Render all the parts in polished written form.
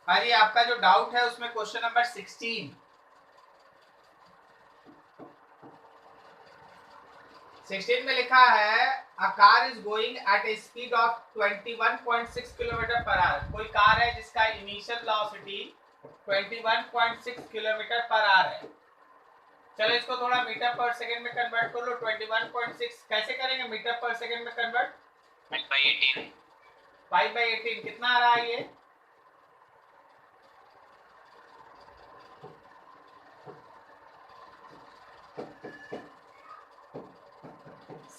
भाई आपका जो डाउट है उसमें क्वेश्चन नंबर 16 में लिखा है a car is going at A speed of 21.6 kilometre per hour. कोई कार है जिसका initial velocity 21.6 kilometre per hour है। चलो इसको थोड़ा मीटर पर सेकंड में कन्वर्ट कर लो। 21.6 कैसे करेंगे मीटर पर सेकंड में कन्वर्ट? 5/18 5/18 कितना आ रहा है ये?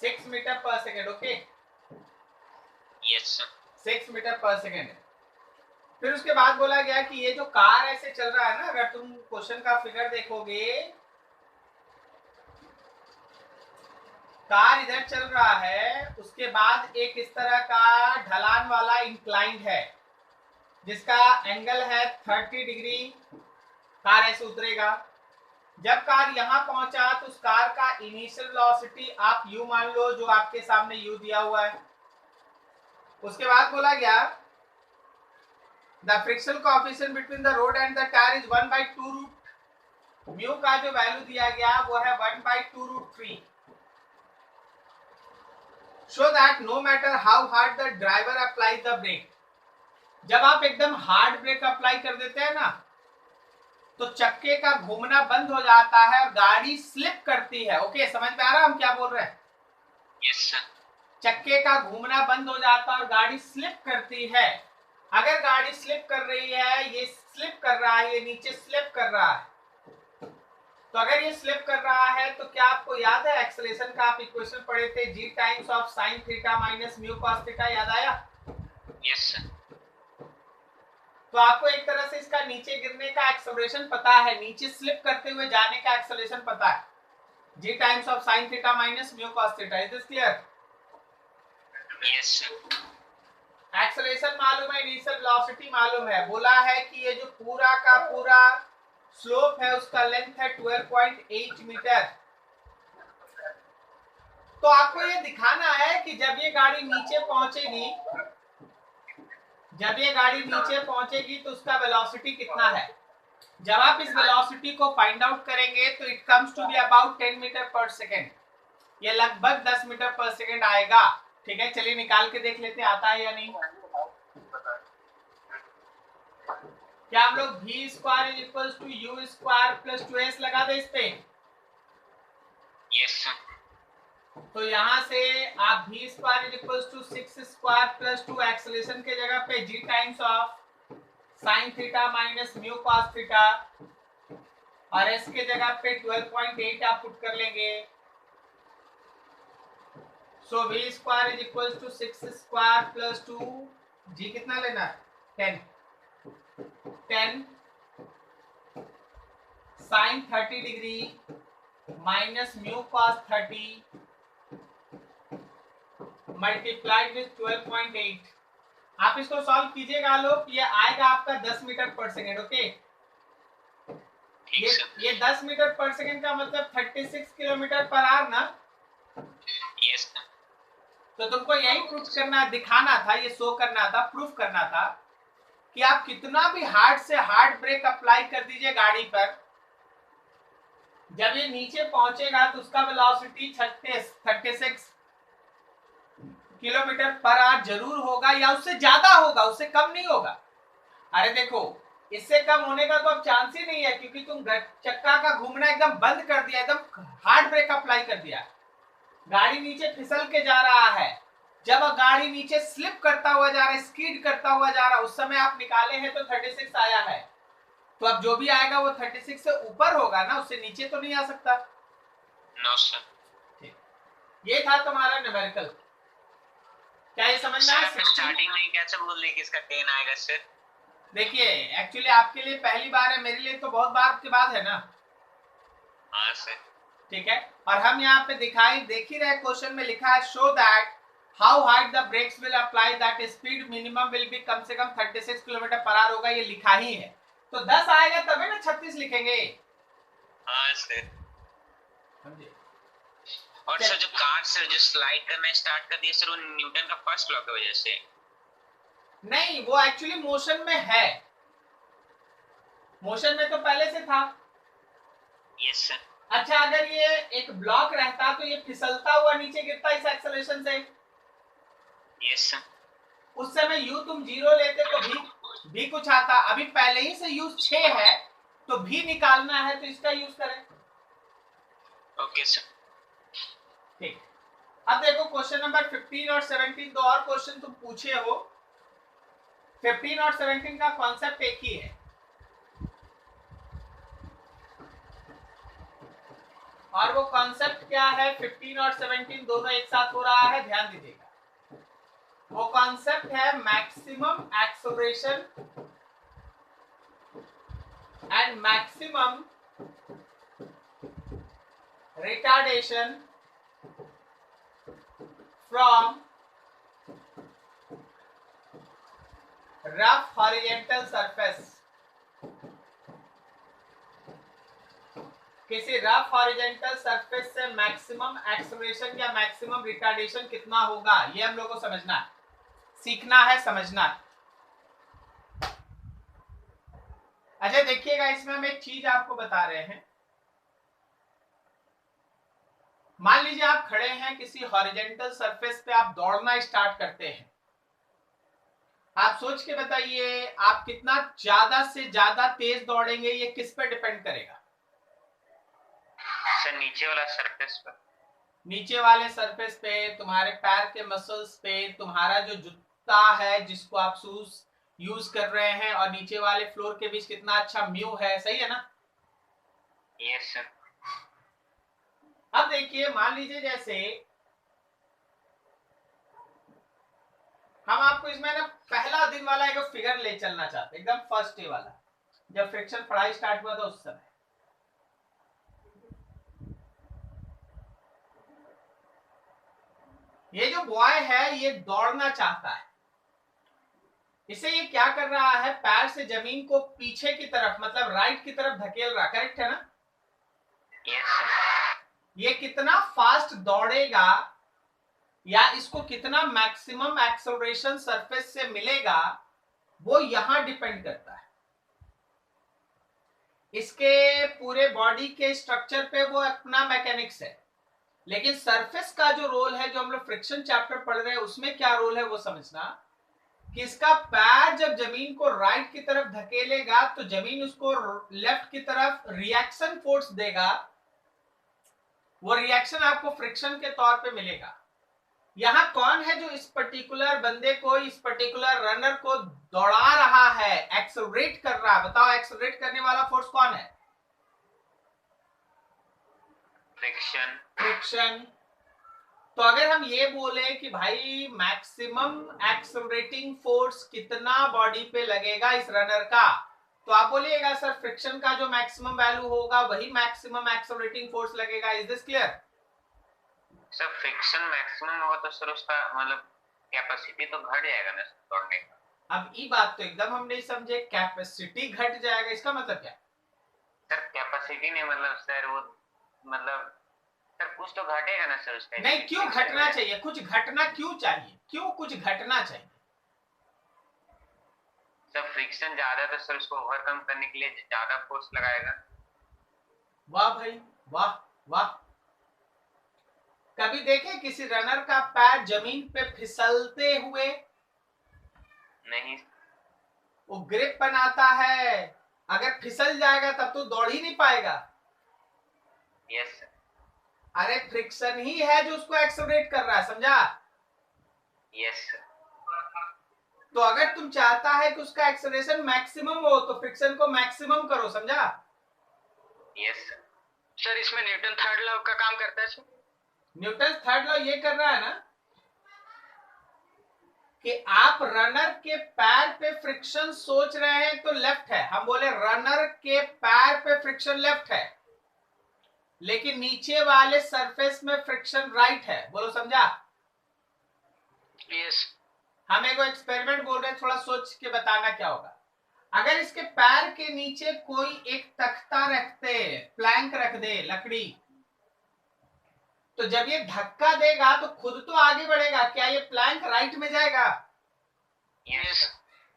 6 metre per second. Okay yes sir 6 metre per second. फिर उसके बाद बोला गया कि ये जो कार ऐसे चल रहा है ना, अगर तुम क्वेश्चन का फिगर देखोगे, कार इधर चल रहा है, उसके बाद एक इस तरह का ढलान वाला इंक्लाइंड है जिसका एंगल है 30 डिग्री। कार ऐसे उतरेगा। जब कार यहां पहुंचा तो उस कार का इनिशियल वेलोसिटी आप यू मान लो, जो आपके सामने यू दिया हुआ है। उसके बाद बोला गया the frictional coefficient between the road and the tyre is 1/2 root mu का जो वैल्यू दिया गया वो है 1/2 root 3। Show that no matter how hard the driver applies the brake, जब आप एकदम हार्ड ब्रेक अप्लाई कर देते हैं ना तो चक्के का घूमना बंद हो जाता है और गाड़ी स्लिप करती है। ओके समझ में आ रहा है हम क्या बोल रहे हैं? यस सर चक्के का घूमना बंद हो जाता है और गाड़ी स्लिप करती है। अगर गाड़ी स्लिप कर रही है, ये स्लिप कर रहा है, ये नीचे स्लिप कर रहा है, तो अगर ये स्लिप कर रहा है तो क्या आपको याद है एक्सेलरेशन का आप इक्वेशन पढ़े थे, g times of sin theta minus mu cos theta, याद आया? यस सर तो आपको एक तरह से इसका नीचे गिरने का एक्सेलरेशन पता है, नीचे स्लिप करते हुए जाने का एक्सेलरेशन पता है, g times of sin theta minus mu cos theta. Is this clear? Yes sir acceleration मालूम है, इनिशियल वेलोसिटी मालूम है। बोला है कि ये जो पूरा का पूरा स्लोप है उसका लेंथ है 12.8 मीटर। तो आपको ये दिखाना है कि जब ये गाड़ी नीचे पहुंचेगी, तो उसका वेलोसिटी कितना है। जब आप इस वेलोसिटी को फाइंड आउट करेंगे तो it comes to be about 10 metre per second. ये लगभग 10 मीटर पर सेकेंड आएगा। ठीक है, चलिए निकाल के देख लेते हैं आता है या नहीं। क्या हम लोग v square is equal to u square plus 2s लगा दे इस पे? यस सर तो यहां से आप v square is equal to 6 square plus 2 acceleration के जगह पे g times of sin theta minus mu cos theta और s के जगह पे 12.8 आप पुट कर लेंगे। So v square is equal to 6 square plus 2 g कितना लेना है? 10 sin 30 degree minus mu cos 30 multiplied with 12.8। आप इसको सॉल्व कीजिएगा लोग, ये आएगा आपका 10 मीटर पर सेकेंड। ओके ये 10 मीटर पर सेकेंड का मतलब 36 किलोमीटर पर आवर ना। यस सर तो तुमको यही प्रूफ करना, दिखाना था, ये शो करना था, प्रूफ करना था कि आप कितना भी हार्ड से हार्ड ब्रेक अप्लाई कर दीजिए गाड़ी पर, जब ये नीचे पहुंचेगा तो उसका वेलोसिटी 36 किलोमीटर पर आवर जरूर होगा, या उससे ज्यादा होगा, उससे कम नहीं होगा। अरे देखो इससे कम होने का तो अब चांस ही नहीं है, क्योंकि तुम चक्का का घूमना एकदम बंद कर दिया, एकदम हार्ड ब्रेक अप्लाई कर दिया, गाड़ी नीचे फिसल के जा रहा है। जब गाड़ी नीचे स्लिप करता हुआ जा रहा है, स्कीड करता हुआ जा रहा है, उस समय आप निकाले हैं तो 36 आया है। तो अब जो भी आएगा वो 36 से ऊपर होगा ना, उससे नीचे तो नहीं आ सकता। नो सर ये था तुम्हारा न्यूमेरिकल। क्या ये समझ में आया? स्टार्टिंग में कैसे बोल रहे कि इसका 10 आएगा सर? देखिए एक्चुअली आपके लिए पहली बार है, मेरे लिए तो बहुत बार के बाद है ना। हाँ सर ठीक है, और हम यहाँ पे देख ही रहे क्वेश्चन में लिखा है show that how hard the brakes will apply that speed minimum will be कम से कम 36 किलोमीटर पर आवर होगा। ये लिखा ही है, तो 10 आएगा तभी ना 36 लिखेंगे। हाँ सर समझे? और सर जो कार सर जो स्लाइड करना स्टार्ट कर दिया सर, वो न्यूटन का फर्स्ट लॉ की वजह से? नहीं, वो एक्चुअली मोशन में है, मोशन में तो पहले से था। Yes sir. अच्छा, अगर ये एक ब्लॉक रहता तो ये फिसलता हुआ नीचे गिरता इस एक्सेलरेशन से। Yes sir. उस समय यू तुम 0 लेते तो भी कुछ आता। अभी पहले ही से यू 6 है तो भी निकालना है तो इसका यूज करें। Okay sir. ठीक, अब देखो क्वेश्चन नंबर 15 और 17, दो और क्वेश्चन तुम पूछे हो। 15 और 17 का कॉन्सेप्ट एक ही है, और वो कॉन्सेप्ट क्या है? 15 और 17 दोनों एक साथ हो रहा है, ध्यान दीजिएगा। वो कॉन्सेप्ट है maximum acceleration and maximum retardation from rough horizontal surface. किसी रफ हॉरिजॉन्टल सरफेस से मैक्सिमम एक्सेलरेशन या मैक्सिमम रिटार्डेशन कितना होगा, ये हम लोगों को समझना है, सीखना है, समझना है। अच्छा देखिएगा, इसमें हम एक चीज आपको बता रहे हैं। मान लीजिए आप खड़े हैं किसी हॉरिजॉन्टल सरफेस पे, आप दौड़ना स्टार्ट करते हैं। आप सोच के बताइए आप कितना ज्यादा से ज्यादा तेज दौड़ेंगे, ये किस पे डिपेंड करेगा? सर नीचे वाला सरफेस पर। नीचे वाले सरफेस पे, तुम्हारे पैर के मसल्स पे, तुम्हारा जो जूता है जिसको आप शूज यूज कर रहे हैं, और नीचे वाले फ्लोर के बीच कितना अच्छा म्यू है, सही है ना? Yes sir. अब देखिए, मान लीजिए जैसे हम आपको इसमें ना पहला दिन वाला एक फिगर ले चलना चाहते हैं, एकदम फर्स्ट डे वाला, जब फ्रिक्शन पढ़ाई स्टार्ट हुआ था उस समय। ये जो बॉय है ये दौड़ना चाहता है, इसे ये क्या कर रहा है, पैर से जमीन को पीछे की तरफ, मतलब राइट की तरफ धकेल रहा, करेक्ट है ना? Yes sir. ये कितना फास्ट दौड़ेगा या इसको कितना मैक्सिमम एक्सेलरेशन सरफेस से मिलेगा, वो यहां डिपेंड करता है। इसके पूरे बॉडी के स्ट्रक्चर पे वो अपना मैकेनिक्स है, लेकिन सरफेस का जो रोल है, जो हम लोग फ्रिक्शन चैप्टर पढ़ रहे हैं, उसमें क्या रोल है वो समझना कि इसका पैर जब जमीन को राइट की तरफ धकेलेगा तो जमीन उसको लेफ्ट की तरफ रिएक्शन फोर्स देगा। वो रिएक्शन आपको फ्रिक्शन के तौर पे मिलेगा। यहां कौन है जो इस पर्टिकुलर बंदे को, इस पर्टिकुलर रनर को दौड़ा रहा है, एक्सेलरेट कर रहा है? बताओ, एक्सेलरेट करने वाला फोर्स कौन है? फ्रिक्शन। फ्रिक्शन। तो अगर हम ये बोले कि भाई मैक्सिमम एक्सेलरेटिंग फोर्स कितना बॉडी पे लगेगा इस रनर का, तो आप बोलिएगा सर फ्रिक्शन का जो मैक्सिमम वैल्यू होगा वही मैक्सिमम एक्सेलरेटिंग फोर्स लगेगा। Is this clear? Sir friction maximum होगा तो सर उसका मतलब कैपेसिटी तो घट जाएगा ना दौड़ने का। अब ये बात तो एकदम हम नहीं समझे, कैपेसिटी घट जाएगा इसका मतलब क्या? सर कैपेसिटी नहीं, मतलब सर वो मतलब सर कुछ तो घटेगा ना सर उसका। नहीं, क्यों घटना चाहिए? कुछ घटना क्यों चाहिए? क्यों कुछ घटना चाहिए? सर फ्रिक्शन ज्यादा तो सर उसको ओवरकम करने के लिए ज्यादा फोर्स लगाएगा। वाह भाई वाह वाह। कभी देखे किसी रनर का पैर जमीन पे फिसलते हुए? नहीं। वो ग्रिप बनाता है, अगर फिसल जाएगा तब तो दौड़ ही नहीं पाएगा। Yes sir. अरे फ्रिक्शन ही है जो उसको एक्सेलरेट कर रहा है, समझा? Yes sir. तो अगर तुम चाहता है कि उसका एक्सेलरेशन मैक्सिमम हो तो फ्रिक्शन को मैक्सिमम करो, समझा? Yes sir. सर इसमें न्यूटन थर्ड लॉ का काम करता है सर? न्यूटन थर्ड लॉ ये कर रहा है ना कि आप रनर के पैर पे फ्रिक्शन सोच रहे हैं तो लेफ्ट है, हम बोले रनर के पैर पे फ्रिक्शन लेफ्ट है, लेकिन नीचे वाले सरफेस में फ्रिक्शन राइट है। बोलो समझा? यस। हम एक एक्सपेरिमेंट बोल रहे हैं, थोड़ा सोच के बताना क्या होगा। अगर इसके पैर के नीचे कोई एक तख्ता रख दे, प्लैंक रख दे, लकड़ी, तो जब ये धक्का देगा तो खुद तो आगे बढ़ेगा, क्या ये प्लैंक राइट में जाएगा? यस।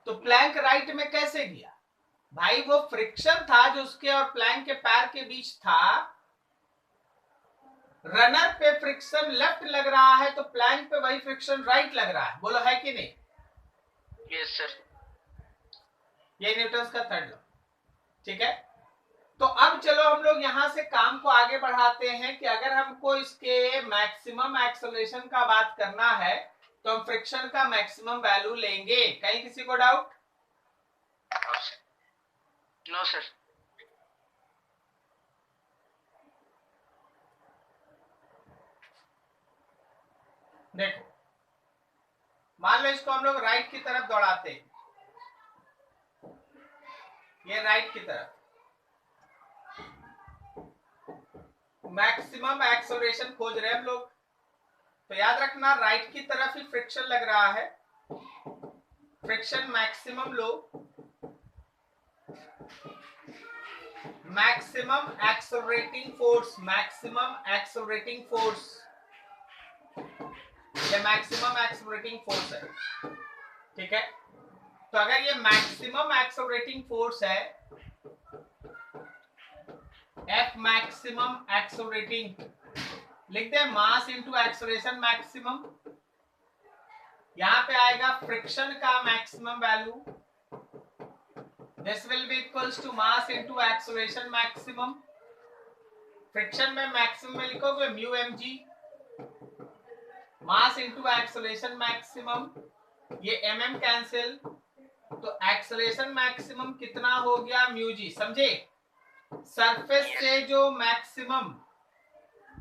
तो प्लैंक राइट में कैसे गया? भाई वो फ्रिक्शन था जो उसके और प्लैंक के पैर के बीच था। रनर पे फ्रिक्शन लेफ्ट लग रहा है तो प्लैंक पे वही फ्रिक्शन राइट लग रहा है, बोलो है कि नहीं? Yes sir. ये न्यूटन का थर्ड लॉ। ठीक है, तो अब चलो हम लोग यहां से काम को आगे बढ़ाते हैं कि अगर हमको इसके मैक्सिमम एक्सेलरेशन का बात करना है तो हम फ्रिक्शन का मैक्सिमम वैल्यू लेंगे। कहीं किसी को डाउट? No sir. देखो, मान लो इसको हम लोग राइट की तरफ दौड़ाते हैं, ये राइट की तरफ मैक्सिमम एक्सेलरेशन खोज रहे हैं हम लोग, तो याद रखना राइट की तरफ ही फ्रिक्शन लग रहा है। फ्रिक्शन मैक्सिमम लो, maximum accelerating force, maximum accelerating force, ये मैक्सिमम एक्सेलरेटिंग फोर्स है। ठीक है, तो अगर ये मैक्सिमम एक्सेलरेटिंग फोर्स है, एफ मैक्सिमम एक्सेलरेटिंग, लिखते हैं मास इंटू एक्सेलरेशन मैक्सिमम। यहां पे आएगा फ्रिक्शन का maximum value, this will be equals to mass into acceleration maximum. Friction में मैक्सिमम में लिखोगे mu m g, mass into acceleration maximum, ये एम एम कैंसिल, तो एक्सेलरेशन मैक्सिमम कितना हो गया? Mu g. समझे? सरफेस से जो मैक्सिमम,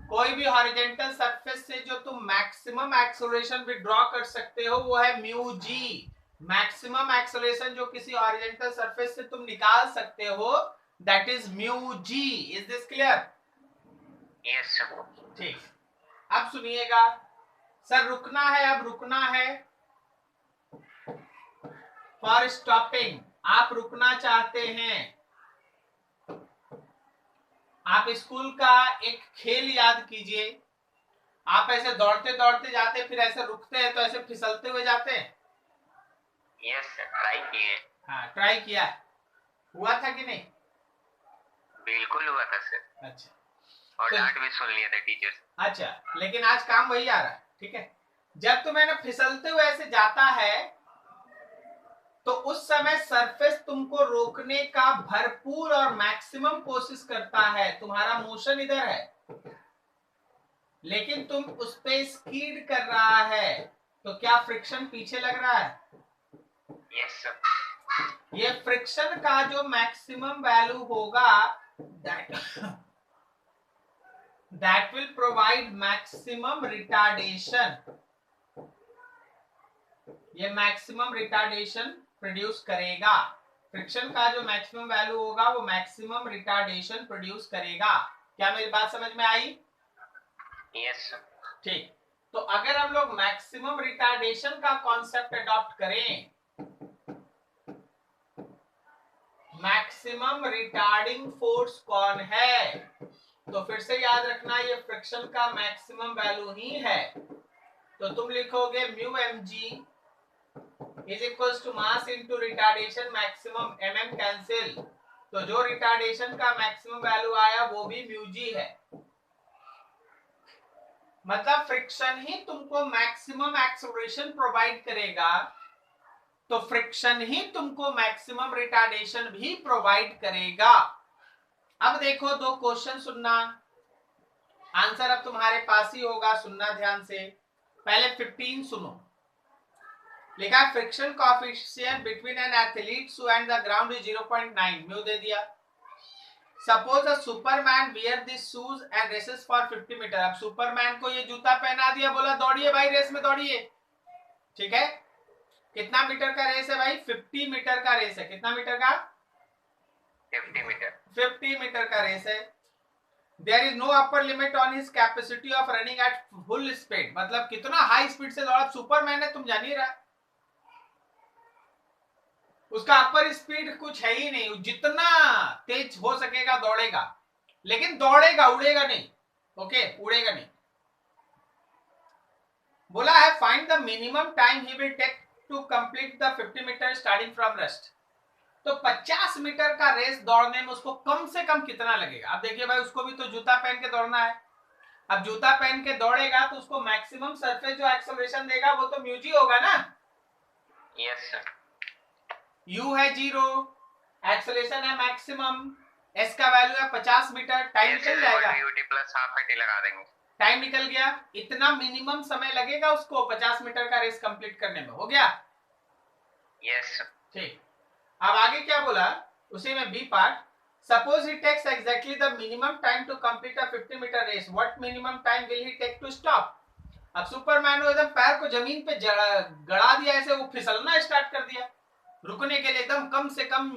कोई भी हॉरिजॉन्टल सरफेस से जो तुम मैक्सिमम एक्सेलरेशन विड्रॉ कर सकते हो वो है म्यू जी। मैक्सिमम एक्सेलरेशन जो किसी हॉरिजॉन्टल सरफेस से तुम निकाल सकते हो that is mu g. Is this clear? Yes sir. ठीक, अब सुनिएगा सर, रुकना है, अब रुकना है फॉर स्टॉपिंग। आप रुकना चाहते हैं, आप स्कूल का एक खेल याद कीजिए, आप ऐसे दौड़ते दौड़ते जाते फिर ऐसे रुकते हैं तो ऐसे फिसलते हुए जाते हैं। यस सर, ट्राई किए। हाँ, ट्राई किया, हुआ था कि नहीं? बिल्कुल हुआ था सर, अच्छा, और तो डांट भी सुन लिया था टीचर से। अच्छा, लेकिन आज काम वही आ रहा है। ठीक है, जब तुम्हें ना फिसलते हुए ऐसे जाता है तो उस समय सरफेस तुमको रोकने का भरपूर और मैक्सिमम कोशिश करता है, तुम्हारा मोशन इधर है लेकिन तुम उस पे स्कीड कर रहा है, तो क्या फ्रिक्शन पीछे लग रहा है? Yes sir. ये फ्रिक्शन का जो मैक्सिमम वैल्यू होगा that will provide maximum retardation, ये मैक्सिमम रिटार्डेशन प्रोड्यूस करेगा। फ्रिक्शन का जो मैक्सिमम वैल्यू होगा वो मैक्सिमम रिटार्डेशन प्रोड्यूस करेगा। क्या मेरी बात समझ में आई? Yes sir. ठीक, तो अगर हम लोग मैक्सिमम रिटार्डेशन का कॉन्सेप्ट अडॉप्ट करें, मैक्सिमम रिटार्डिंग फोर्स कौन है, तो फिर से याद रखना ये फ्रिक्शन का मैक्सिमम वैल्यू ही है। तो तुम लिखोगे mu m g is equals to mass into retardation maximum, m m cancel, तो जो रिटार्डेशन का मैक्सिमम वैल्यू आया वो भी म्यू जी है। मतलब फ्रिक्शन ही तुमको मैक्सिमम एक्सेलरेशन प्रोवाइड करेगा, तो फ्रिक्शन ही तुमको मैक्सिमम रिटार्डेशन भी प्रोवाइड करेगा। अब देखो दो क्वेश्चन सुनना, आंसर अब तुम्हारे पास ही होगा, सुनना ध्यान से। पहले 15 सुनो, लिखा friction coefficient between an athlete shoe and the ground is 0.9, mu दे दिया। Suppose a superman wear this shoes and races for 50 metre. अब सुपरमैन को ये जूता पहना दिया, बोला दौड़िए भाई, रेस में दौड़िए। ठीक है, कितना मीटर का रेस है भाई? 50 मीटर का रेस है। कितना मीटर का? 50 मीटर। 50 मीटर का रेस है। There is no upper limit on his capacity of running at full speed, मतलब कितना हाई स्पीड से दौड़ा। सुपरमैन है, तुम जान ही रहा, उसका अपर स्पीड कुछ है ही नहीं, जितना तेज हो सकेगा दौड़ेगा, लेकिन दौड़ेगा, उड़ेगा नहीं। ओके, उड़ेगा नहीं। बोला है find the minimum time he will take to complete the 50 metre starting from rest. तो 50 मीटर का रेस दौड़ने में उसको कम से कम कितना लगेगा? अब देखिए भाई, उसको भी तो जूता पहन के दौड़ना है। अब जूता पहन के दौड़ेगा तो उसको मैक्सिमम सरफेस जो एक्सेलरेशन देगा वो तो म्यू जी होगा ना। Yes sir. यू है 0, एक्सेलरेशन है मैक्सिमम, एस का वैल्यू है 50 मीटर, टाइम निकल जाएगा। यूटी प्लस हाफ टी लगा देंगे, टाइम निकल गया। इतना मिनिमम समय लगेगा उसको 50 मीटर का रेस कंप्लीट करने में। हो गया? यस। ठीक। अब आगे क्या बोला उसी में B part, suppose he takes exactly the minimum time to complete a 50 metre race, what minimum time will he take to stop? अब सुपरमैन ने एकदम पैर को जमीन पे गड़ा दिया, ऐसे वो फिसलना स्टार्ट कर दिया। रुकने के लिए एकदम कम से कम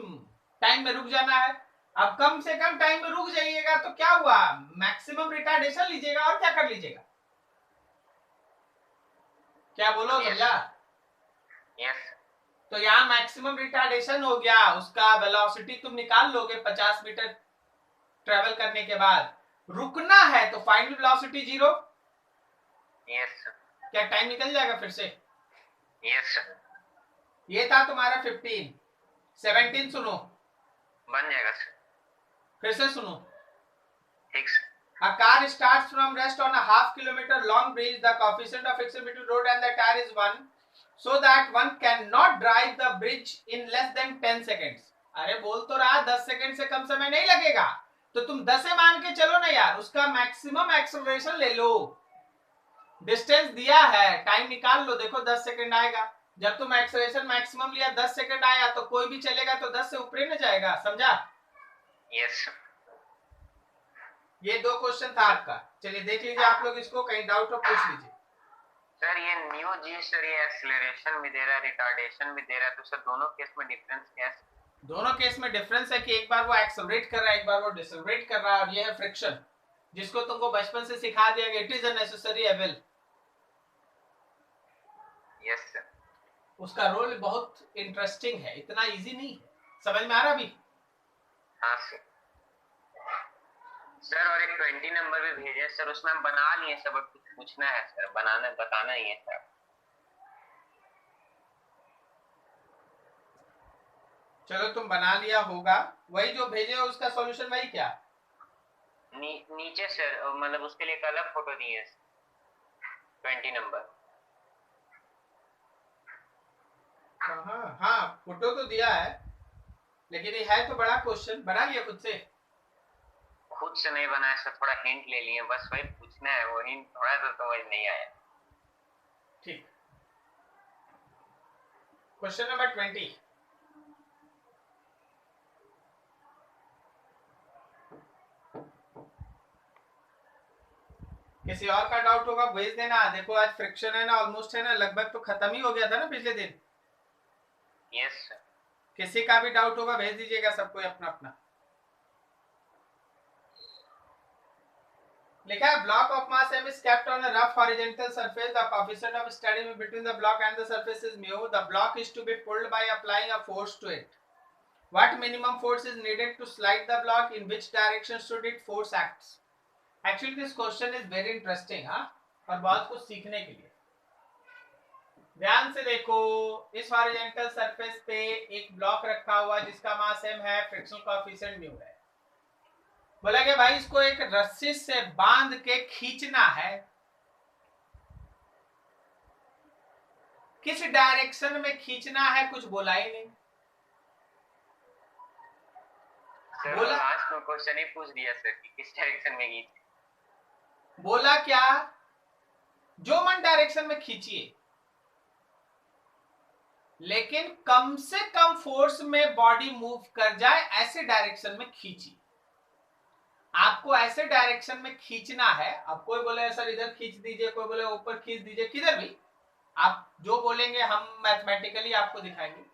टाइम में रुक जाना है। अब कम से कम टाइम में रुक जाइएगा तो क्या हुआ? मैक्सिमम रिटार्डेशन लीजिएगा और क्या कर लीजिएगा? क्या बोलो, समझा? यस। तो यहाँ मैक्सिमम रिटार्डेशन हो गया, उसका वेलोसिटी तुम निकाल लोगे 50 मीटर ट्रेवल करने के बाद। रुकना है तो फाइनल वेलोसिटी 0। यस। क्या टाइम निकल जाएगा फिर से? यस। ये था तुम्हारा 15। 17 सुनो, बन जाएगा सर। फिर से सुनो। ठीक। A car starts from rest on a half-kilometer long bridge. The coefficient of friction between road and the tire is 1, so that one cannot drive the bridge in less than 10 seconds. अरे बोल तो रहा 10 second से कम समय नहीं लगेगा, तो तुम 10 से मान के चलो ना यार। उसका मैक्सिमम एक्सेलरेशन ले लो, डिस्टेंस दिया है, टाइम निकाल लो, देखो 10 सेकंड आएगा। जब तुम एक्सेलरेशन मैक्सिमम लिया 10 सेकंड आया, तो कोई भी चलेगा तो 10 से ऊपर ही न जाएगा। समझा? यस। ये 2 क्वेश्चन था आपका। चलिए देख लीजिए आप लोग इसको, कहीं डाउट हो पूछ लीजिए। सर ये न्यू जी सर, ये एक्सेलरेशन भी दे रहा है, रिटार्डेशन भी दे रहा है, तो सर दोनों केस में डिफरेंस क्या है? दोनों केस में डिफरेंस है कि एक बार वो एक्सेलरेट कर रहा है, एक बार वो डिसलरेट कर रहा है। और ये है फ्रिक्शन, जिसको तुमको बचपन से सिखा दिया गया, it is a necessary evil. Yes sir. उसका रोल बहुत इंटरेस्टिंग है, इतना इजी नहीं है। समझ में आ रहा अभी? हाँ सर। सर और एक 20 नंबर भी भेजे सर, उसमें हम बना लिए सब, कुछ पूछना है सर, बनाना बताना ही है सर। चलो तुम बना लिया होगा, वही जो भेजे हो उसका सॉल्यूशन वही क्या? नीचे सर, मतलब उसके लिए एक अलग फोटो दी है 20 नंबर। हाँ फोटो तो दिया है, लेकिन ये है तो बड़ा क्वेश्चन। बना लिया खुद से? खुद से नहीं बनाया सर, थोड़ा हिंट ले लिए, बस वही पूछना है, वो हिंट थोड़ा सा तो वही नहीं आया। ठीक। Question number 20। किसी और का डाउट होगा भेज देना। देखो आज फ्रिक्शन है ना, ऑलमोस्ट है ना, लगभग तो खत्म ही हो गया था ना पिछले दिन। Yes sir. किसी का भी डाउट होगा भेज दीजिएगा, सबको अपना अपना। लिखा है block of mass m is kept on a rough horizontal surface. The coefficient of steady between the block and the surface is mu. The block is to be pulled by applying a force to it. What minimum force is needed to slide the block? In which direction should it force acts? Actually this question is very interesting, हाँ, और बहुत कुछ सीखने के लिए। ध्यान से देखो, इस हॉरिजॉन्टल सरफेस पे एक ब्लॉक रखा हुआ जिसका मास m है, फ्रिक्शनल कोएफिशिएंट म्यू है। बोला कि भाई इसको एक रस्सी से बांध के खींचना है। किस डायरेक्शन में खींचना है कुछ बोला ही नहीं। सर बोला लास्ट में क्वेश्चन ही पूछ दिया सर कि किस डायरेक्शन में खींच। बोला क्या? जो मन डायरेक्शन में खींचिए, लेकिन कम से कम फोर्स में बॉडी मूव कर जाए ऐसे डायरेक्शन में खींचिए। आपको ऐसे डायरेक्शन में खींचना है। अब कोई बोले सर इधर खींच दीजिए, कोई बोले ऊपर खींच दीजिए, किधर भी आप जो बोलेंगे हम मैथमेटिकली आपको दिखाएंगे।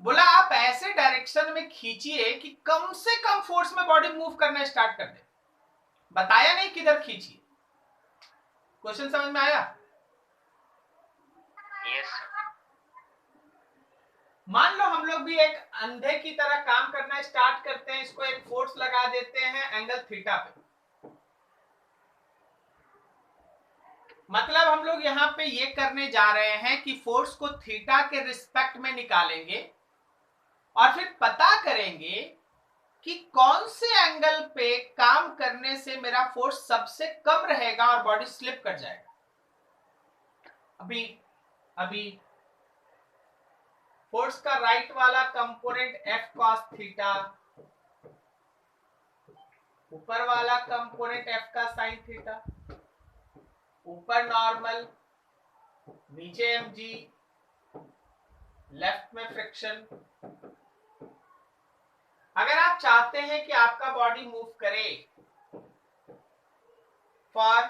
बोला आप ऐसे डायरेक्शन में खींचिए कि कम से कम फोर्स में बॉडी मूव करना स्टार्ट कर दे। बताया नहीं किधर खींचिए। क्वेश्चन समझ में आया? यस। मान लो हम लोग भी एक अंधे की तरह काम करना स्टार्ट करते हैं, इसको एक फोर्स लगा देते हैं एंगल थीटा पे। मतलब हम लोग यहाँ पे ये करने जा रहे हैं कि फोर्स को थीटा के रिस्पेक्ट में निकालेंगे और फिर पता करेंगे कि कौन से एंगल पे काम करने से मेरा फोर्स सबसे कम रहेगा और बॉडी स्लिप कर जाएगा। अभी फोर्स का राइट वाला कंपोनेंट F cos थीटा, ऊपर वाला कंपोनेंट F का साइन थीटा, ऊपर नॉर्मल, नीचे mg, लेफ्ट में फ्रिक्शन। अगर आप चाहते हैं कि आपका बॉडी मूव करे फॉर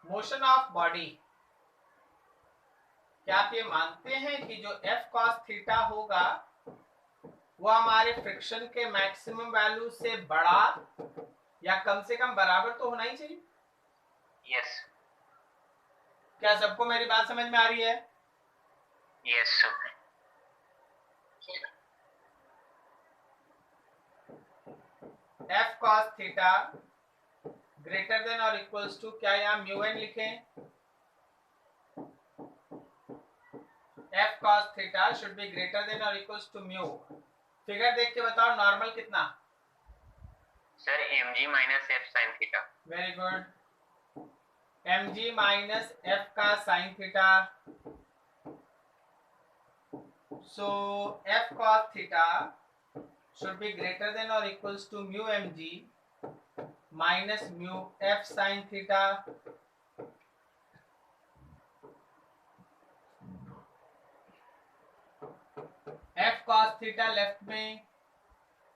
मोशन ऑफ बॉडी, क्या आप ये मानते हैं कि जो F cos थीटा होगा वो हमारे फ्रिक्शन के मैक्सिमम वैल्यू से बड़ा या कम से कम बराबर तो होना ही चाहिए? यस। क्या सबको मेरी बात समझ में आ रही है? Yes sir. F cos theta greater than और इक्वल्स टू, क्या यहाँ म्यू एन लिखें? F cos theta should be greater than और इक्वल्स टू म्यू। फिगर देख के बताओ नॉर्मल कितना? Sir mg minus f sin theta. Very good, mg minus f का sine theta. So F cos theta should be greater than or equals to mu mg minus mu f sin theta. F cos theta left में,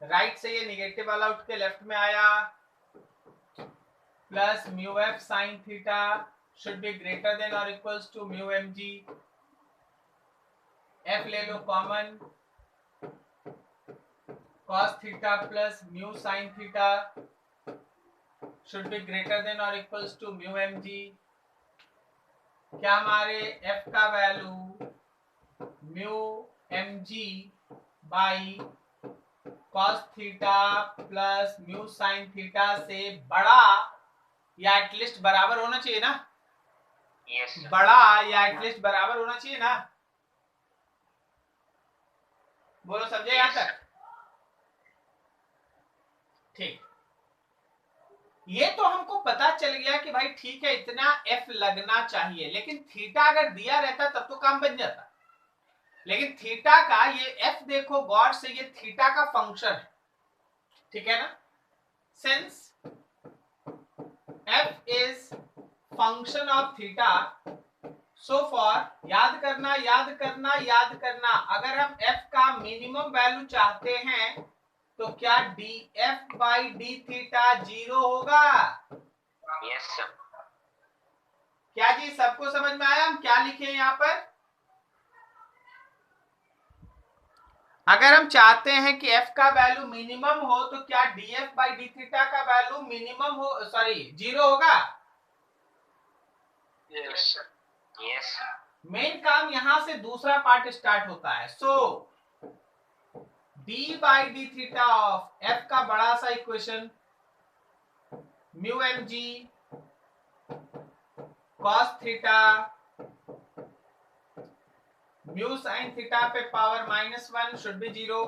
right से ये negative वाला उठ के left में आया, plus mu f sin theta should be greater than or equals to mu mg। f ले लो common, cos theta plus mu sine theta should be greater than or equals to mu mg। क्या हमारे f का value mu mg by cos theta plus mu sine theta से बड़ा या at least बराबर होना चाहिए ना? यस। बड़ा या एटलीस्ट बराबर होना चाहिए ना? बोलो, समझे यहाँ तक? ठीक, ये तो हमको पता चल गया कि भाई ठीक है इतना F लगना चाहिए, लेकिन थीटा अगर दिया रहता तब तो काम बन जाता। लेकिन थीटा का ये F देखो गौर से, ये थीटा का फंक्शन है, ठीक है ना? Since F is function of theta, so for याद करना याद करना याद करना, अगर हम F का मिनिमम वैल्यू चाहते हैं तो क्या df बाई डी थीटा 0 होगा? Yes sir. क्या जी सबको समझ में आया? हम क्या लिखे यहाँ पर? अगर हम चाहते हैं कि f का वैल्यू मिनिमम हो तो क्या df बाई डी थीटा का वैल्यू मिनिमम हो, सॉरी 0 होगा? Yes sir. यस। मेन काम यहां से दूसरा पार्ट स्टार्ट होता है। सो d by D theta of f का बड़ा सा equation mu mg cos theta mu sine theta पे पावर -1 शुड बी 0।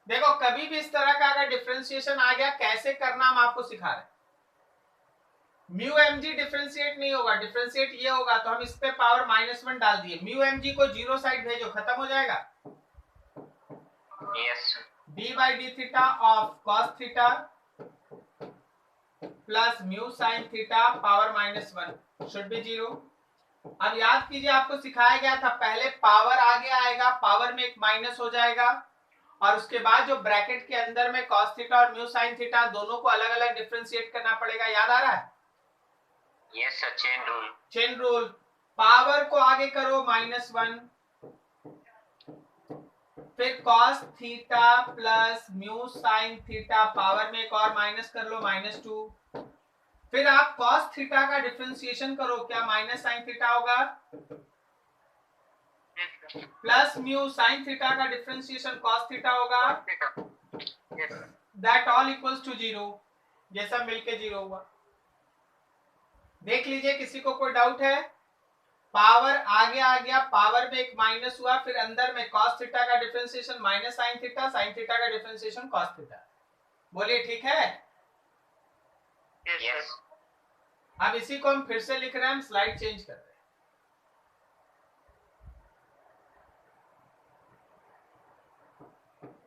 देखो कभी भी इस तरह का अगर डिफरेंशिएशन आ गया कैसे करना हम आपको सिखा रहे हैं। म्यू mg डिफरेंशिएट नहीं होगा, डिफरेंशिएट ये होगा, तो हम इस पे पावर -1 डाल दिए, म्यू mg को 0 साइड भेजो, खत्म हो जाएगा। Yes. d by D theta of cos theta plus mu sine theta power -1 should be 0। अब याद कीजिए आपको सिखाया गया था पहले पावर आगे आएगा, पावर में एक माइनस हो जाएगा और उसके बाद जो ब्रैकेट के अंदर में cos थीटा और म्यू साइन थीटा दोनों को अलग अलग डिफरेंशिएट करना पड़ेगा, याद आ रहा है? Yes sir, chain rule. Chain rule, power को आगे करो -1, फिर cos theta plus mu sine theta power में एक और माइनस कर लो -2, फिर आप cos थीटा का डिफरेंशिएशन करो, क्या माइनस साइन थीटा होगा, प्लस म्यू साइन थीटा का डिफरेंशिएशन cos थीटा होगा, दैट ऑल इक्वल्स टू 0। ये सब मिलके 0 हुआ। देख लीजिए किसी को कोई डाउट है? पावर आगे आ गया, पावर में एक माइनस हुआ, फिर अंदर में cos थीटा का differentiation minus sine theta, sign theta का डिफरेंशिएशन cos थीटा। बोलिए ठीक है? Yes sir. अब इसी को हम फिर से लिख रहे हैं, हम स्लाइड चेंज कर रहे हैं।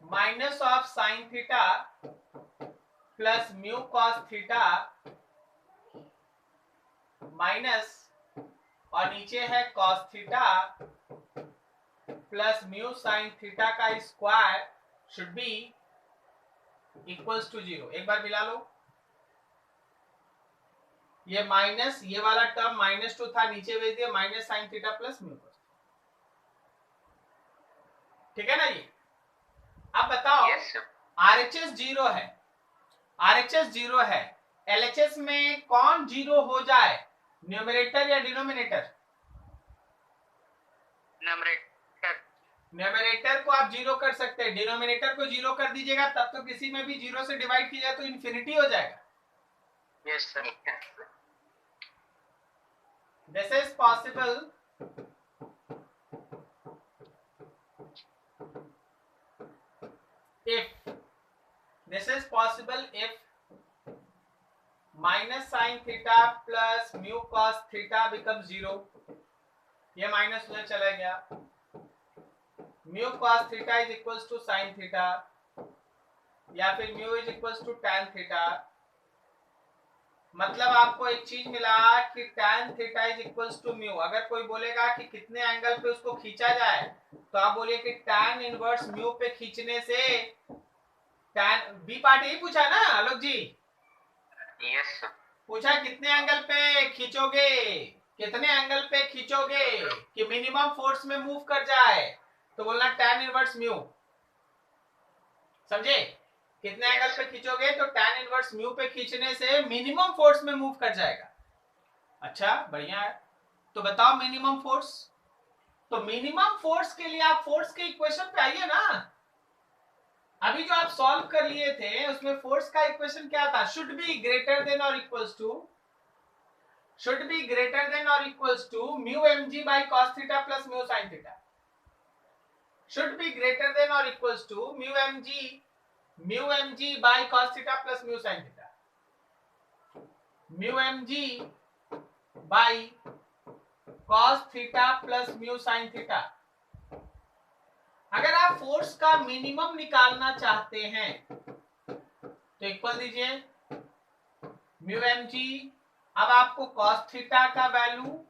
Minus of sine theta plus mu cos theta minus, और नीचे है cos theta plus mu sine theta का square should be equals to 0। एक बार मिला लो, ये माइनस, ये वाला टर्म -2 था, नीचे भेज दिया minus sign theta plus mu cos. ठीक है ना? ये अब बताओ, यस सर। RHS 0 है, RHS 0 है, LHS में कौन 0 हो जाए, न्यूमरेटर या डिनोमिनेटर? न्यूमरेटर। न्यूमरेटर को आप 0 कर सकते हैं, डिनोमिनेटर को 0 कर दीजिएगा तब तो किसी में भी 0 से डिवाइड किया जाए तो इन्फिनिटी हो जाएगा। Yes sir. This is possible if minus sin theta plus mu cos theta becomes 0, ये माइनस उधर चला गया, mu cos theta is equals to sin theta, या फिर mu is equals to tan theta। मतलब आपको एक चीज मिला कि tan theta is equals to mu। अगर कोई बोलेगा कि कितने एंगल पे उसको खींचा जाए तो आप बोलिए कि tan इनवर्स mu पे खींचने से tan, बी पार्ट यही पूछा ना आलोक जी? Yes sir. पूछा कितने एंगल पे खींचोगे, कितने एंगल पे खींचोगे कि मिनिमम फोर्स में मूव कर जाए, तो बोलना tan इनवर्स म्यू। समझे? कितने एंगल पे खींचोगे तो tan इनवर्स म्यू पे खींचने से मिनिमम फोर्स में मूव कर जाएगा। अच्छा बढ़िया है, तो बताओ मिनिमम फोर्स। तो मिनिमम फोर्स के लिए आप फोर्स के इक्वेशन पे आइए ना। अभी जो आप सॉल्व कर लिए थे उसमें फोर्स का इक्वेशन क्या था? शुड बी ग्रेटर देन और equals to mu mg by cos theta plus mu sin theta। should be greater than or equals to mu mg by cos theta plus mu sin theta। Mu mg by cos theta plus mu sin theta। अगर आप force का minimum निकालना चाहते हैं तो equal दीजिए mu mg। अब आपको cos थीटा का वैल्यू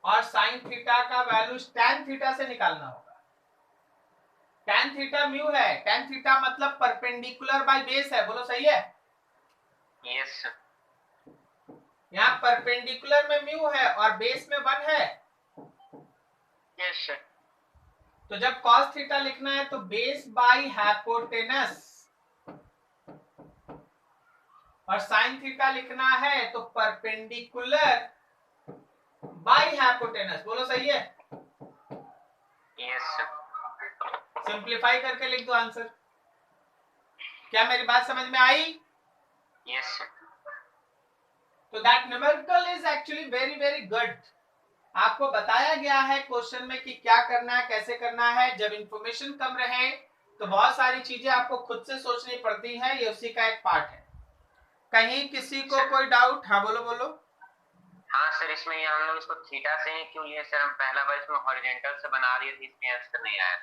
और sin थीटा का वैल्यू tan थीटा से निकालना होगा। tan थीटा म्यू है, tan थीटा मतलब परपेंडिकुलर बाय बेस है, बोलो सही है? Yes sir. यहाँ परपेंडिकुलर में म्यू है और बेस में 1 है। Yes sir. तो जब cos थीटा लिखना है तो बेस बाय हाइपोटेनस, और sin थीटा लिखना है तो परपेंडिकुलर बाय हाइपोटेनस। बोलो सही है? Yes sir. सिंप्लीफाई करके लिख दो आंसर। क्या मेरी बात समझ में आई? Yes sir. तो that numerical is actually very very good. आपको बताया गया है क्वेश्चन में कि क्या करना है, कैसे करना है। जब इंफॉर्मेशन कम रहे तो बहुत सारी चीजें आपको खुद से सोचनी पड़ती हैं, ये उसी का एक पार्ट है। कहीं किसी को कोई डाउट? हाँ बोलो बोलो। हाँ सर, इसमें ये हम लोग इसको थीटा से ही क्यों लिए सर? हम पहला बार इसमें हॉरिजॉन्टल से बना दिए थे, इसमें आंसर नहीं आया।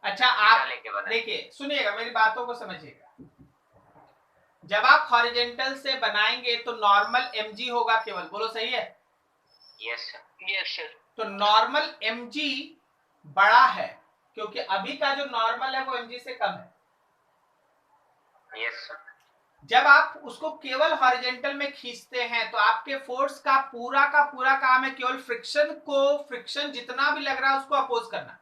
अच्छा आप देखिए, सुनिएगा मेरी बातों को समझिएगा। जब आप हॉरिजॉन्टल से बनाएंगे तो नॉर्मल mg होगा केवल, बोलो सही है? Yes sir. Yes sir. तो नॉर्मल mg बड़ा है क्योंकि अभी का जो नॉर्मल है वो mg से कम है। Yes sir. जब आप उसको केवल हॉरिजॉन्टल में खींचते हैं तो आपके फोर्स का पूरा काम है केवल फ्रिक्शन जितना भी लग रहा है उसको अपोज करना।